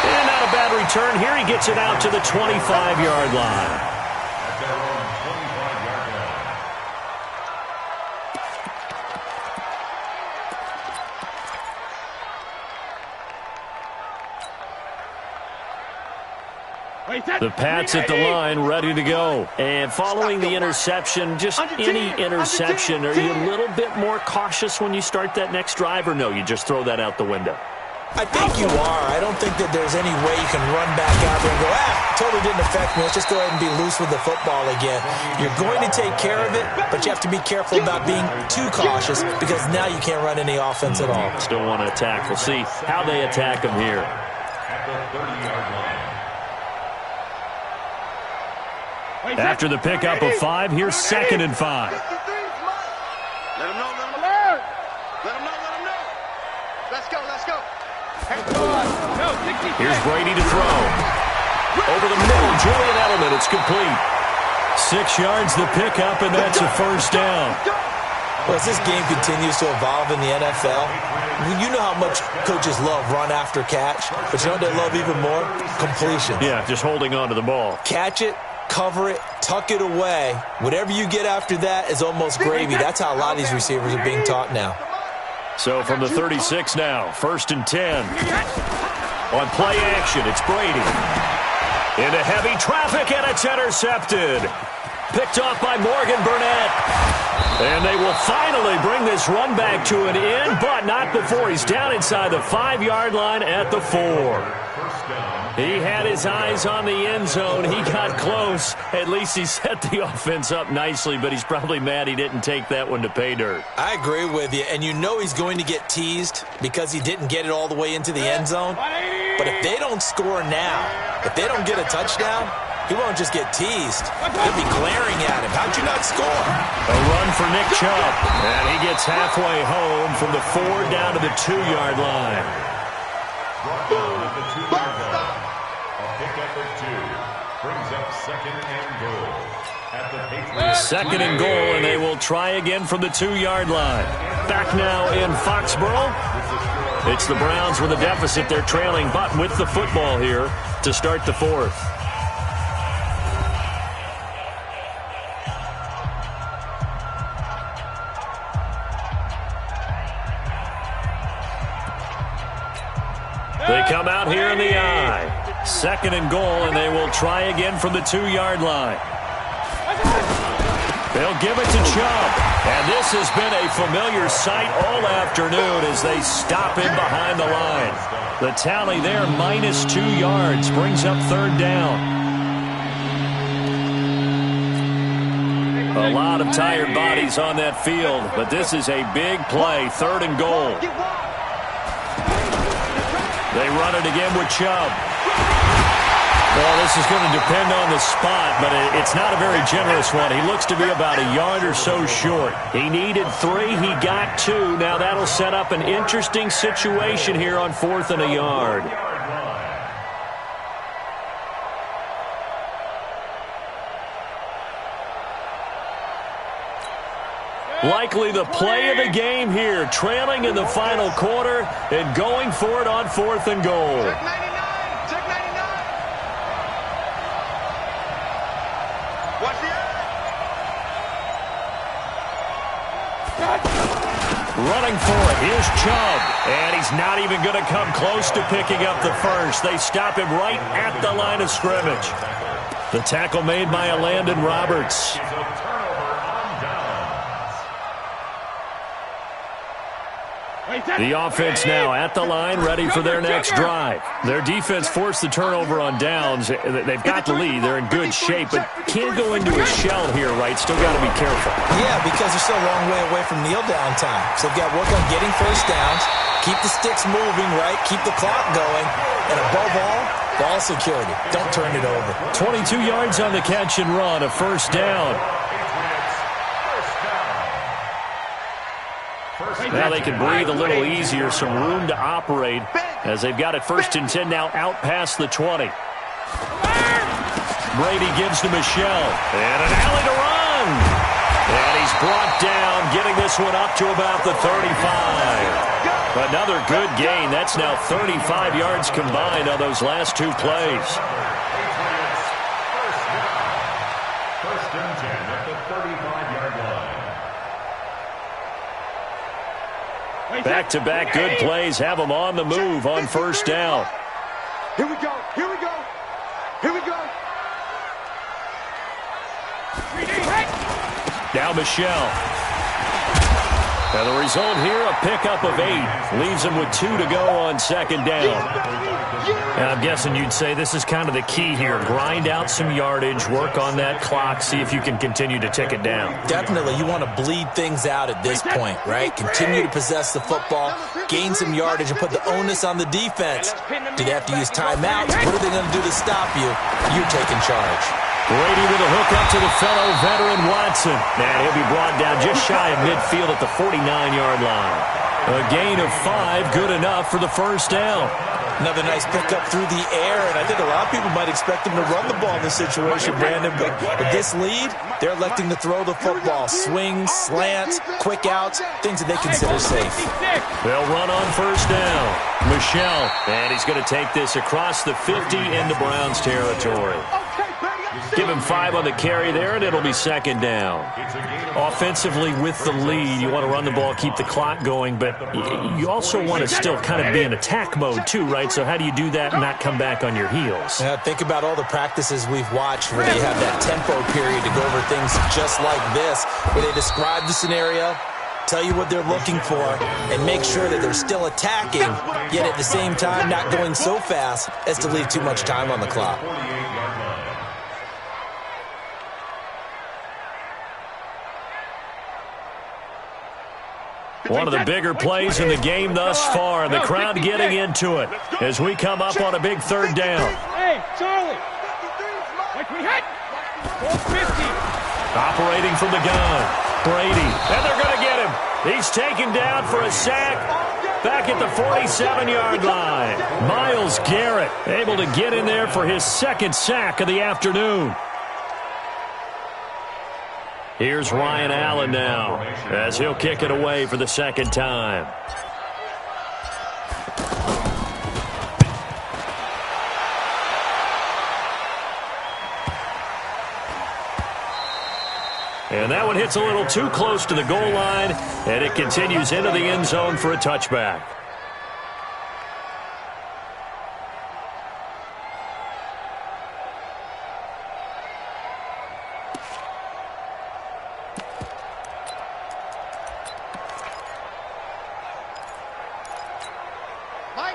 [SPEAKER 2] And not a bad return. Here he gets it out to the 25-yard line. The Pats at the line, ready to go. And following the interception, just any interception, are you a little bit more cautious when you start that next drive, or no, you just throw that out the window?
[SPEAKER 4] I think you are. I don't think that there's any way you can run back out there and go, totally didn't affect me. Let's just go ahead and be loose with the football again. You're going to take care of it, but you have to be careful about being too cautious because now you can't run any offense at all.
[SPEAKER 2] Still want to attack. We'll see how they attack them here.
[SPEAKER 5] At the 30-yard line.
[SPEAKER 2] After the pickup of 5, here's 2nd and 5.
[SPEAKER 3] Let him know. Let him know. Let's go.
[SPEAKER 2] Here's Brady to throw. Over the middle, Julian Edelman, it's complete. 6 yards the pickup, and that's a 1st down.
[SPEAKER 4] Well, as this game continues to evolve in the NFL, you know how much coaches love run after catch, but you know what they love even more? Completion.
[SPEAKER 2] Yeah, just holding on to the ball.
[SPEAKER 4] Catch it, cover it, tuck it away. Whatever you get after that is almost gravy. That's how a lot of these receivers are being taught now.
[SPEAKER 2] So from the 36 now, 1st and 10. On play action, it's Brady. Into heavy traffic, and it's intercepted. Picked off by Morgan Burnett. And they will finally bring this run back to an end, but not before he's down inside the 5-yard line at the 4. He had his eyes on the end zone. He got close. At least he set the offense up nicely, but he's probably mad he didn't take that one to pay dirt.
[SPEAKER 4] I agree with you, and you know he's going to get teased because he didn't get it all the way into the end zone. But if they don't score now, if they don't get a touchdown, he won't just get teased. They'll be glaring at him. How'd you not score?
[SPEAKER 2] A run for Nick Chubb, and he gets halfway home from the 4 down to the 2-yard line.
[SPEAKER 5] Brought down at the 2-yard line. A pickup of 2 brings up 2nd and goal at the Patriots.
[SPEAKER 2] 2nd and goal, and they will try again from the 2-yard line. Back now in Foxborough. It's the Browns with a deficit. They're trailing, but with the football here to start the fourth. They come out here in the I. 2nd and goal, and they will try again from the 2-yard line. They'll give it to Chubb. And this has been a familiar sight all afternoon as they stop him behind the line. The tally there, minus 2 yards, brings up 3rd down. A lot of tired bodies on that field, but this is a big play, 3rd and goal. They run it again with Chubb. Well, this is going to depend on the spot, but it's not a very generous one. He looks to be about a yard or so short. He needed 3. He got 2. Now that'll set up an interesting situation here on 4th and a yard. Likely the play of the game here, trailing in the final quarter and going for it on 4th and goal.
[SPEAKER 3] Check 99. Check 99. Watch the
[SPEAKER 2] Running for it, here's Chubb. And he's not even going to come close to picking up the first. They stop him right at the line of scrimmage. The tackle made by Landon Roberts. The offense now at the line, ready for their next drive. Their defense forced the turnover on downs. They've got the lead. They're in good shape, but can't go into a shell here, right? Still got to be careful.
[SPEAKER 4] Yeah, because they're still a long way away from kneel down time. So they've got to work on getting first downs, keep the sticks moving, right? Keep the clock going, and above all, ball security. Don't turn it over.
[SPEAKER 2] 22 yards on the catch and run, a first down. Now they can breathe a little easier, some room to operate as they've got it 1st and 10 now out past the 20. Brady gives to Michelle, and an alley to run. And he's brought down, getting this one up to about the 35. Another good gain. That's now 35 yards combined on those last 2 plays.
[SPEAKER 5] First and 10 at the 35-yard line.
[SPEAKER 2] Back-to-back good plays have them on the move on 1st down.
[SPEAKER 3] Here we go. Here we go. Here we go.
[SPEAKER 2] Now Michelle. And the result here, a pickup of 8. Leaves them with 2 to go on 2nd down. And I'm guessing you'd say this is kind of the key here. Grind out some yardage, work on that clock, see if you can continue to tick it down.
[SPEAKER 4] Definitely. You want to bleed things out at this point, right? Continue to possess the football, gain some yardage, and put the onus on the defense. Do they have to use timeouts? What are they going to do to stop you? You're taking charge.
[SPEAKER 2] Brady with a hook up to the fellow veteran Watson. And he'll be brought down just shy of midfield at the 49-yard line. A gain of 5, good enough for the 1st down.
[SPEAKER 4] Another nice pickup through the air, and I think a lot of people might expect them to run the ball in this situation, Brandon, but with this lead, they're electing to throw the football. Swings, slants, quick outs, things that they consider safe.
[SPEAKER 2] They'll run on 1st down. Michelle, and he's going to take this across the 50 into Browns territory. Give him 5 on the carry there, and it'll be 2nd down. Offensively with the lead, you want to run the ball, keep the clock going, but you also want to still kind of be in attack mode too, right? So how do you do that and not come back on your heels?
[SPEAKER 4] Think about all the practices we've watched where they have that tempo period to go over things just like this, where they describe the scenario, tell you what they're looking for, and make sure that they're still attacking, yet at the same time not going so fast as to leave too much time on the clock.
[SPEAKER 2] One of the bigger plays in the game thus far, and the crowd getting into it as we come up on a big 3rd down.
[SPEAKER 6] Hey, Charlie. Like we hit. 450.
[SPEAKER 2] Operating from the gun. Brady. And they're going to get him. He's taken down for a sack back at the 47-yard line. Myles Garrett able to get in there for his 2nd sack of the afternoon. Here's Ryan Allen now as he'll kick it away for the 2nd time. And that one hits a little too close to the goal line, and it continues into the end zone for a touchback.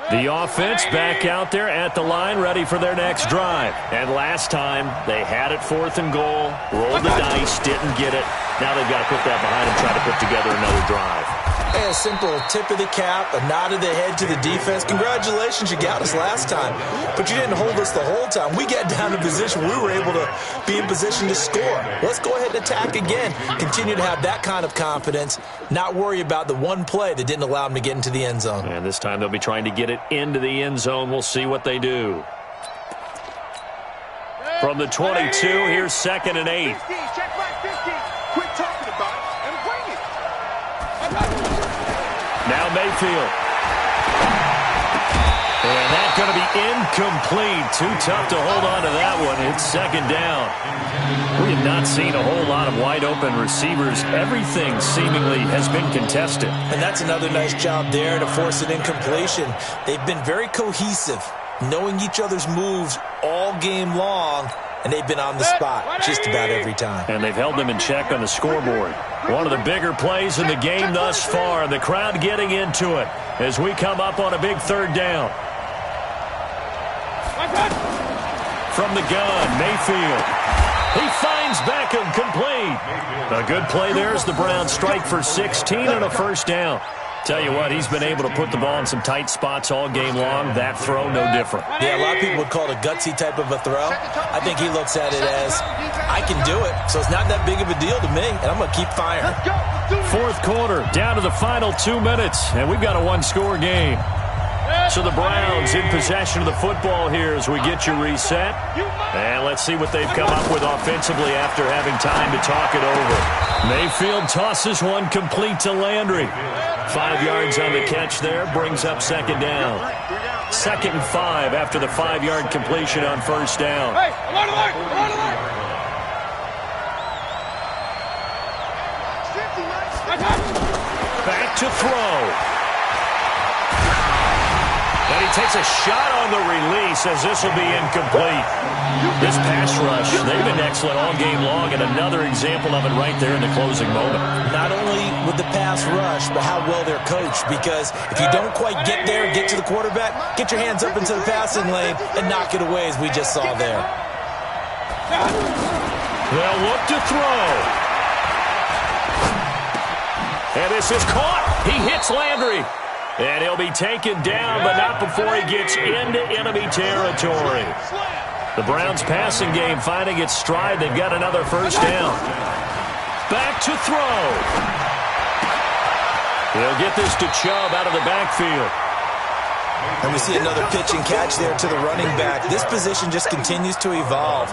[SPEAKER 2] The offense back out there at the line, ready for their next drive. And last time, they had it 4th and goal, rolled the dice, didn't get it. Now they've got to put that behind them, try to put together another drive.
[SPEAKER 4] Hey, a simple tip of the cap, a nod of the head to the defense. Congratulations, you got us last time. But you didn't hold us the whole time. We got down to position. We were able to be in position to score. Let's go ahead and attack again. Continue to have that kind of confidence. Not worry about the one play that didn't allow them to get into the end zone.
[SPEAKER 2] And this time they'll be trying to get it into the end zone. We'll see what they do. From the 22, here's 2nd and 8.
[SPEAKER 3] Check back 50. Quit talking about it and bring it.
[SPEAKER 2] Now Mayfield. And that's going to be incomplete. Too tough to hold on to that one. It's 2nd down. We have not seen a whole lot of wide-open receivers. Everything seemingly has been contested.
[SPEAKER 4] And that's another nice job there to force an incompletion. They've been very cohesive, knowing each other's moves all game long, and they've been on the spot just about every time.
[SPEAKER 2] And they've held them in check on the scoreboard. One of the bigger plays in the game thus far, and the crowd getting into it as we come up on a big 3rd down. From the gun, Mayfield. He finds Beckham, complete. A good play there as the Browns strike for 16 and a 1st down. Tell you what, he's been able to put the ball in some tight spots all game long. That throw, no different.
[SPEAKER 4] Yeah, a lot of people would call it a gutsy type of a throw. I think he looks at it as, I can do it, so it's not that big of a deal to me, and I'm going to keep firing.
[SPEAKER 2] 4th quarter, down to the final 2 minutes, and we've got a 1-score game. So the Browns in possession of the football here as we get you reset. And let's see what they've come up with offensively after having time to talk it over. Mayfield tosses one complete to Landry. 5 yards on the catch there, brings up 2nd down. 2nd and 5 after the 5-yard completion on 1st down.
[SPEAKER 6] Hey, alert, alert, alert, alert.
[SPEAKER 2] Back to throw. And he takes a shot on the release as this will be incomplete. This pass rush, they've been excellent all game long, and another example of it right there in the closing moment.
[SPEAKER 4] Not only with the pass rush, but how well they're coached, because if you don't quite get there, get to the quarterback, get your hands up into the passing lane and knock it away as we just saw there.
[SPEAKER 2] They'll look to throw. And this is caught. He hits Landry. And he'll be taken down, but not before he gets into enemy territory. The Browns passing game finding its stride. They've got another 1st down. Back to throw. He'll get this to Chubb out of the backfield.
[SPEAKER 4] And we see another pitch and catch there to the running back. This position just continues to evolve.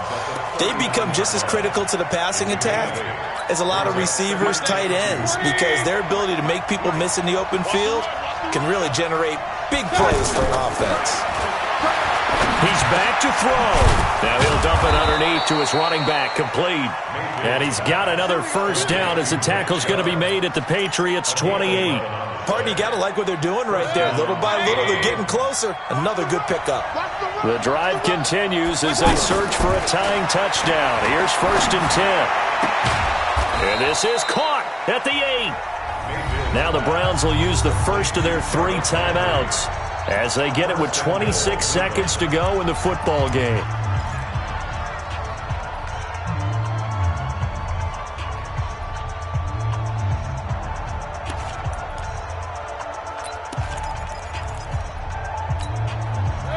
[SPEAKER 4] They've become just as critical to the passing attack as a lot of receivers, tight ends, because their ability to make people miss in the open field can really generate big plays for an offense.
[SPEAKER 2] He's back to throw. Now he'll dump it underneath to his running back, complete. And he's got another 1st down as the tackle's going to be made at the Patriots' 28.
[SPEAKER 4] Pardon, you got to like what they're doing right there. Little by little, they're getting closer. Another good pickup.
[SPEAKER 2] The drive continues as they search for a tying touchdown. Here's 1st and 10. And this is caught at the 8. Now the Browns will use the first of their 3 timeouts as they get it with 26 seconds to go in the football game.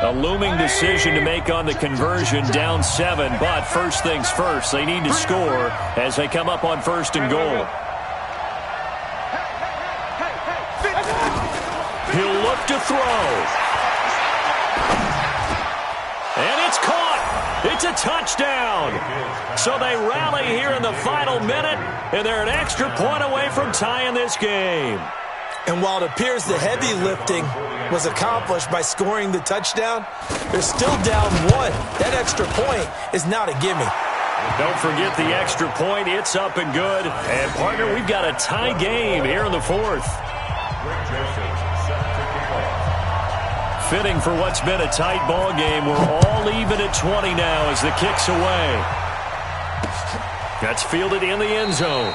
[SPEAKER 2] A looming decision to make on the conversion, down 7, but first things first, they need to score as they come up on 1st and goal. He'll look to throw. And it's caught. It's a touchdown. So they rally here in the final minute, and they're an extra point away from tying this game.
[SPEAKER 4] And while it appears the heavy lifting was accomplished by scoring the touchdown, they're still down 1. That extra point is not a gimme.
[SPEAKER 2] Don't forget the extra point. It's up and good. And, partner, we've got a tie game here in the fourth. Fitting for what's been a tight ball game. We're all even at 20 now as the kick's away. That's fielded in the end zone.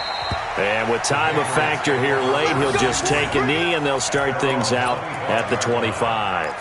[SPEAKER 2] And with time a factor here late, he'll just take a knee, and they'll start things out at the 25.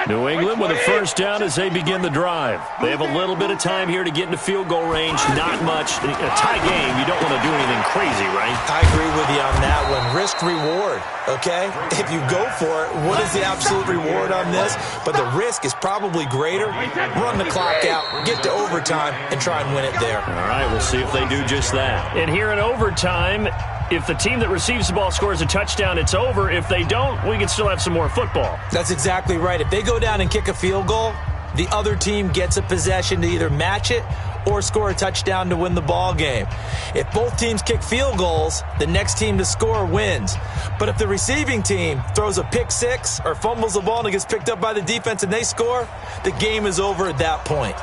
[SPEAKER 2] New England with a first down as they begin the drive. They have a little bit of time here to get into field goal range. Not much. A tie game, you don't want to do anything crazy, right?
[SPEAKER 4] I agree with you on that one. Risk-reward, okay? If you go for it, what is the absolute reward on this? But the risk is probably greater. Run the clock out, get to overtime, and try and win it there.
[SPEAKER 2] All right, we'll see if they do just that. And here in overtime, if the team that receives the ball scores a touchdown, it's over. If they don't, we can still have some more football.
[SPEAKER 4] That's exactly right. If they go down and kick a field goal, the other team gets a possession to either match it or score a touchdown to win the ball game. If both teams kick field goals, the next team to score wins. But if the receiving team throws a pick six or fumbles the ball and it gets picked up by the defense and they score, the game is over at that point.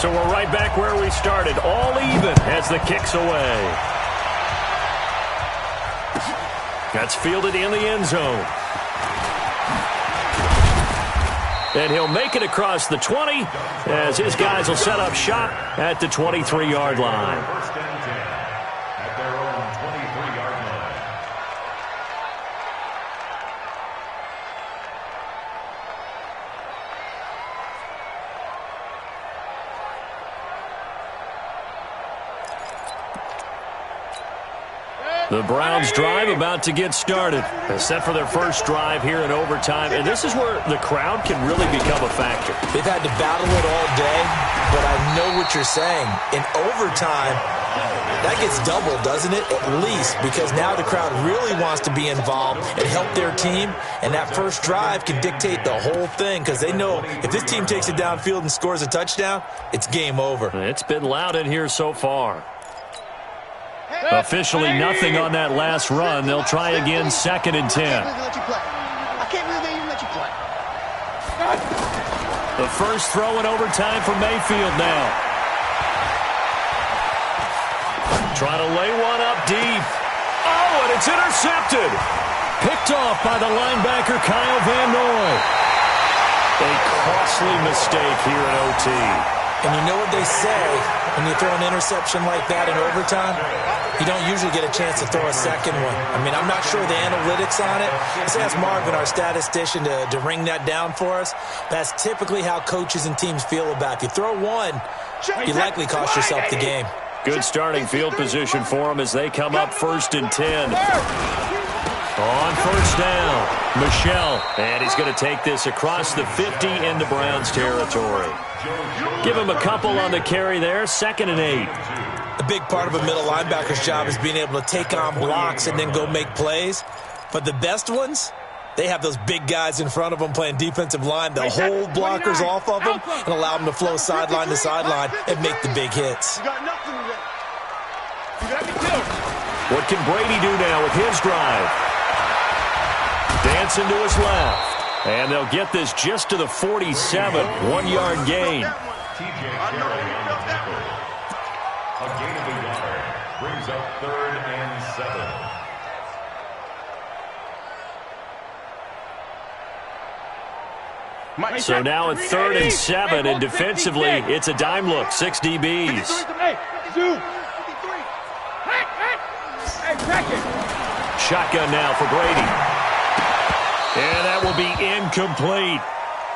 [SPEAKER 2] So we're right back where we started, all even as the kick's away. That's fielded in the end zone. And he'll make it across the 20 as his guys will set up shop at the 23-yard line.
[SPEAKER 5] First and 10 at their own 23-yard line.
[SPEAKER 2] The Browns drive about to get started. Set for their first drive here in overtime. And this is where the crowd can really become a factor.
[SPEAKER 4] They've had to battle it all day, but I know what you're saying. In overtime, that gets double, doesn't it? At least, because now the crowd really wants to be involved and help their team. And that first drive can dictate the whole thing because they know if this team takes it downfield and scores a touchdown, it's game over.
[SPEAKER 2] It's been loud in here so far. Officially nothing on that last run. They'll try again, 2nd and 10.
[SPEAKER 3] I can't believe they even let you play.
[SPEAKER 2] The first throw in overtime for Mayfield now. Trying to lay one up deep. Oh, and it's intercepted. Picked off by the linebacker, Kyle Van Noy. A costly mistake here in OT.
[SPEAKER 4] And you know what they say, when you throw an interception like that in overtime, you don't usually get a chance to throw a second one. I mean, I'm not sure the analytics on it. Let's ask Marvin, our statistician, to ring that down for us. That's typically how coaches and teams feel about it. If you throw one, you likely cost yourself the game.
[SPEAKER 2] Good starting field position for them as they come up 1st and 10. On first down, Michel. And he's going to take this across the 50 into Browns territory. Give him a couple on the carry there, 2nd and 8.
[SPEAKER 4] A big part of a middle linebacker's job is being able to take on blocks and then go make plays. But the best ones, they have those big guys in front of them playing defensive line. They'll hold blockers off of them and allow them to flow sideline to sideline and make the big hits.
[SPEAKER 2] What can Brady do now with his drive? Dancing to his left. And they'll get this just to the 47. 1-yard gain.
[SPEAKER 5] TJ Carey on the tackle. A gain of a yard brings up 3rd and 7.
[SPEAKER 2] So now at 3rd and 7, and defensively, it's a dime look. 6 DBs. Shotgun now for Brady. And that will be incomplete.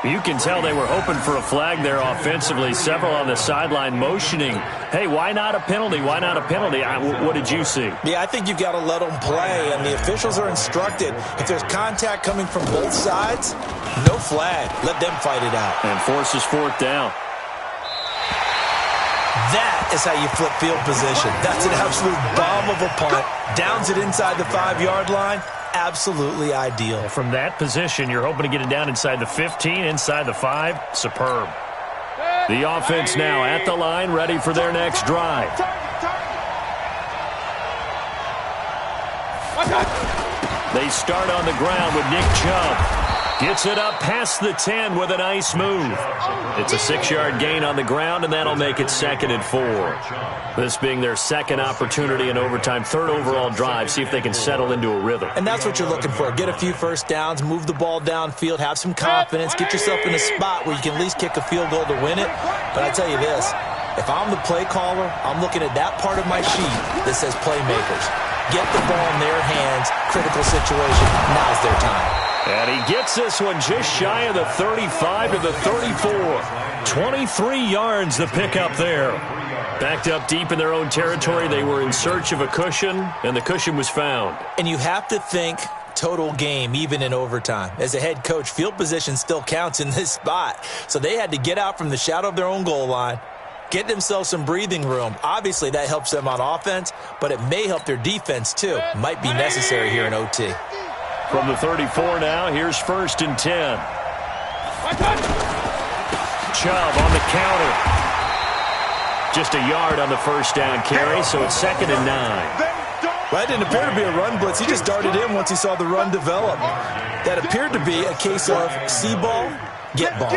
[SPEAKER 2] You can tell they were hoping for a flag there offensively. Several on the sideline motioning. Hey, why not a penalty? Why not a penalty? What did you see?
[SPEAKER 4] Yeah, I think you've got to let them play, and the officials are instructed. If there's contact coming from both sides, no flag. Let them fight it out.
[SPEAKER 2] And forces 4th down.
[SPEAKER 4] That is how you flip field position. That's an absolute bomb of a punt. Downs it inside the 5-yard line. Absolutely ideal.
[SPEAKER 2] From that position, you're hoping to get it down inside the 15, inside the 5. Superb. The offense now at the line, ready for their next drive. They start on the ground with Nick Chubb. Gets it up past the 10 with a nice move. It's a 6-yard gain on the ground, and that'll make it 2nd and 4. This being their second opportunity in overtime, third overall drive. See if they can settle into a rhythm.
[SPEAKER 4] And that's what you're looking for. Get a few first downs, move the ball downfield, have some confidence, get yourself in a spot where you can at least kick a field goal to win it. But I tell you this, if I'm the play caller, I'm looking at that part of my sheet that says playmakers. Get the ball in their hands, critical situation, now's their time.
[SPEAKER 2] And he gets this one just shy of the 35 to the 34. 23 yards the pickup there. Backed up deep in their own territory. They were in search of a cushion, and the cushion was found.
[SPEAKER 4] And you have to think total game, even in overtime. As a head coach, field position still counts in this spot. So they had to get out from the shadow of their own goal line, get themselves some breathing room. Obviously, that helps them on offense, but it may help their defense, too. Might be necessary here in OT.
[SPEAKER 2] From the 34 now, here's 1st and 10. Chubb on the counter. Just a yard on the first down carry, so it's 2nd and 9.
[SPEAKER 4] Well, that didn't appear to be a run blitz. He just darted in once he saw the run develop. That appeared to be a case of see ball, get ball.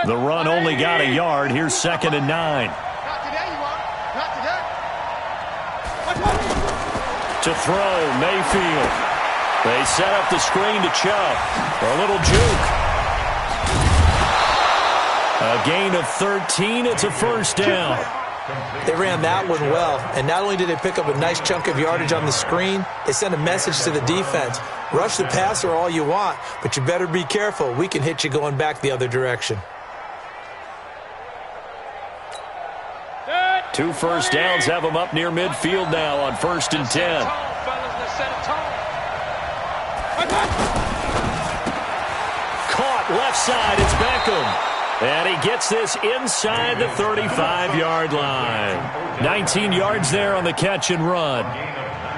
[SPEAKER 2] The run only got a yard. Here's 2nd and 9. To throw, Mayfield. They set up the screen to Chubb. A little juke. A gain of 13. It's a first down.
[SPEAKER 4] They ran that one well, and not only did they pick up a nice chunk of yardage on the screen, they sent a message to the defense. Rush the passer all you want, but you better be careful. We can hit you going back the other direction.
[SPEAKER 2] 2 first downs have them up near midfield now on 1st and 10. Caught left side. It's Beckham. And he gets this inside the 35-yard line. 19 yards there on the catch and run.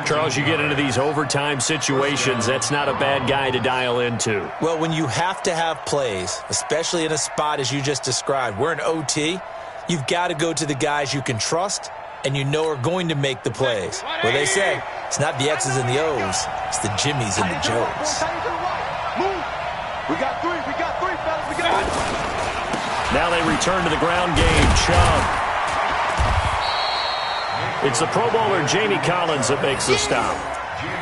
[SPEAKER 2] Charles, you get into these overtime situations, that's not a bad guy to dial into.
[SPEAKER 4] Well, when you have to have plays, especially in a spot as you just described, we're in OT, you've got to go to the guys you can trust and you know are going to make the plays. Well, they say it's not the X's and the O's, it's the Jimmies and the Joes.
[SPEAKER 3] We got three, fellas. We got three.
[SPEAKER 2] Now they return to the ground game. Chubb. It's the Pro Bowler Jamie Collins that makes the stop.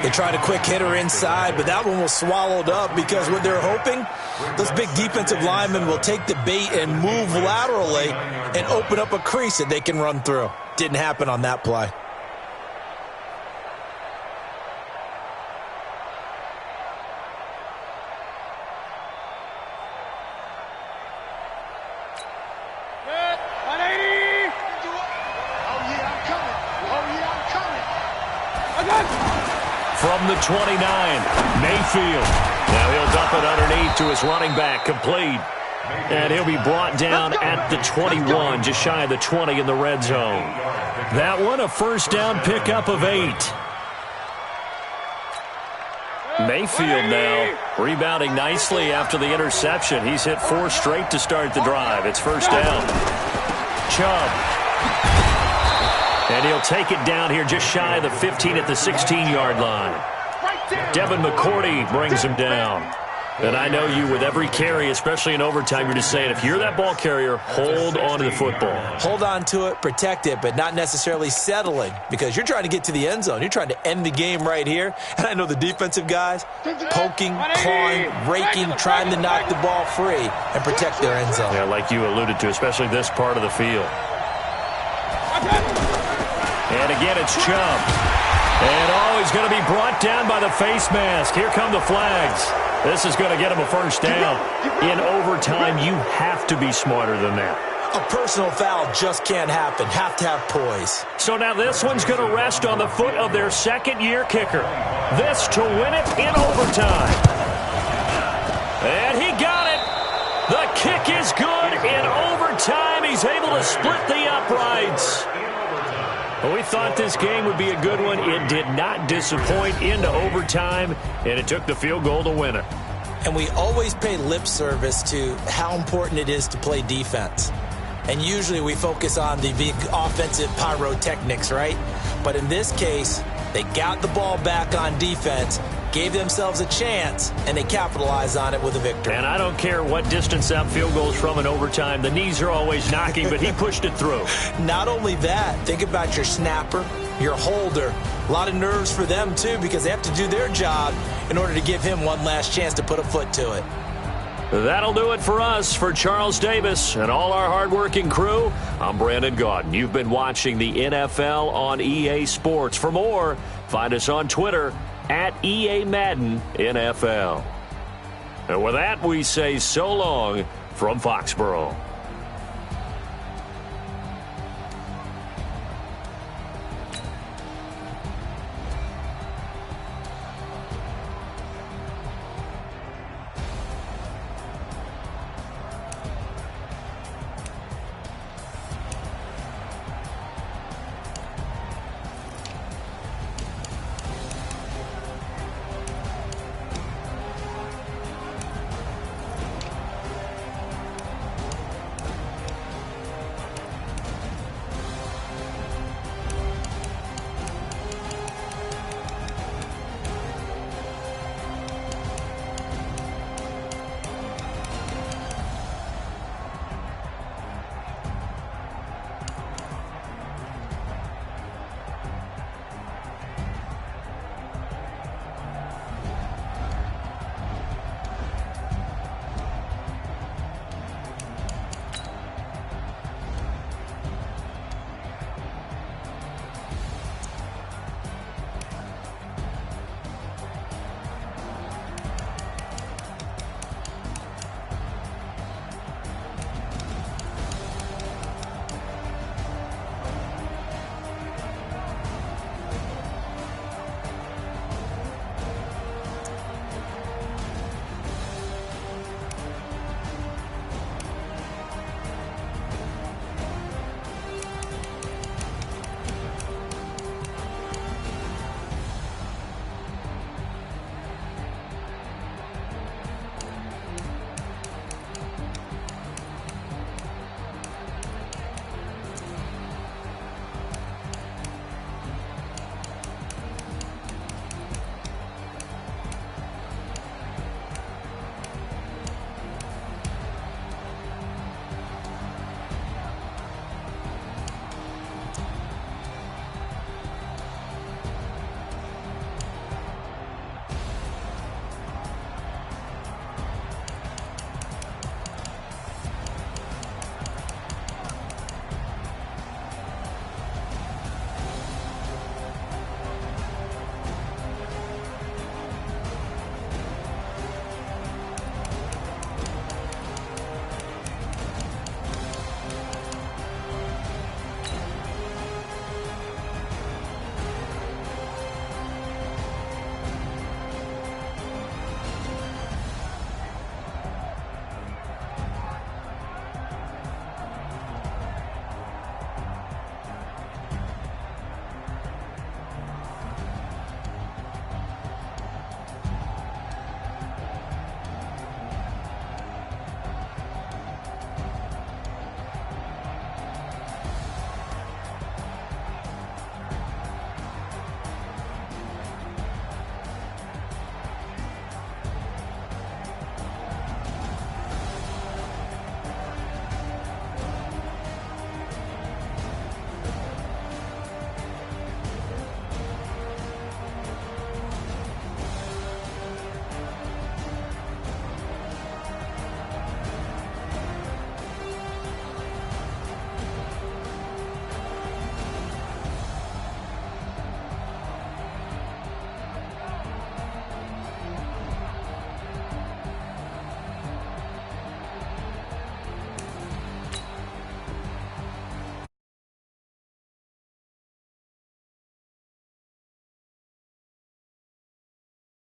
[SPEAKER 4] They tried a quick hitter inside, but that one was swallowed up because what they're hoping, those big defensive linemen will take the bait and move laterally and open up a crease that they can run through. Didn't happen on that play.
[SPEAKER 2] From the 29, Mayfield. Now he'll dump it underneath to his running back, complete. And he'll be brought down at the 21, just shy of the 20 in the red zone. That one, a first down pickup of 8. Mayfield now rebounding nicely after the interception. He's hit 4 straight to start the drive. It's first down. Chubb. And he'll take it down here just shy of the 15 at the 16-yard line. Devin McCourty brings him down. And I know you, with every carry, especially in overtime, you're just saying, if you're that ball carrier, hold on to the football.
[SPEAKER 4] Hold on to it, protect it, but not necessarily settling, because you're trying to get to the end zone. You're trying to end the game right here. And I know the defensive guys poking, clawing, raking, trying to knock the ball free and protect their end zone.
[SPEAKER 2] Yeah, like you alluded to, especially this part of the field. And again, it's Chubb. And, he's going to be brought down by the face mask. Here come the flags. This is going to get him a first down. In overtime, you have to be smarter than that.
[SPEAKER 4] A personal foul just can't happen. Have to have poise.
[SPEAKER 2] So now this one's going to rest on the foot of their second-year kicker. This to win it in overtime. And he got it. The kick is good in overtime. He's able to split the uprights. Well, we thought this game would be a good one. It did not disappoint into overtime, and it took the field goal to win it.
[SPEAKER 4] And we always pay lip service to how important it is to play defense. And usually we focus on the big offensive pyrotechnics, right? But in this case, they got the ball back on defense, gave themselves a chance, and they capitalized on it with a victory.
[SPEAKER 2] And I don't care what distance that field goes from in overtime. The knees are always knocking, but he pushed it through.
[SPEAKER 4] Not only that, think about your snapper, your holder. A lot of nerves for them, too, because they have to do their job in order to give him one last chance to put a foot to it.
[SPEAKER 2] That'll do it for us. For Charles Davis and all our hardworking crew, I'm Brandon Gaudin. You've been watching the NFL on EA Sports. For more, find us on Twitter at EA Madden NFL. And with that, we say so long from Foxborough.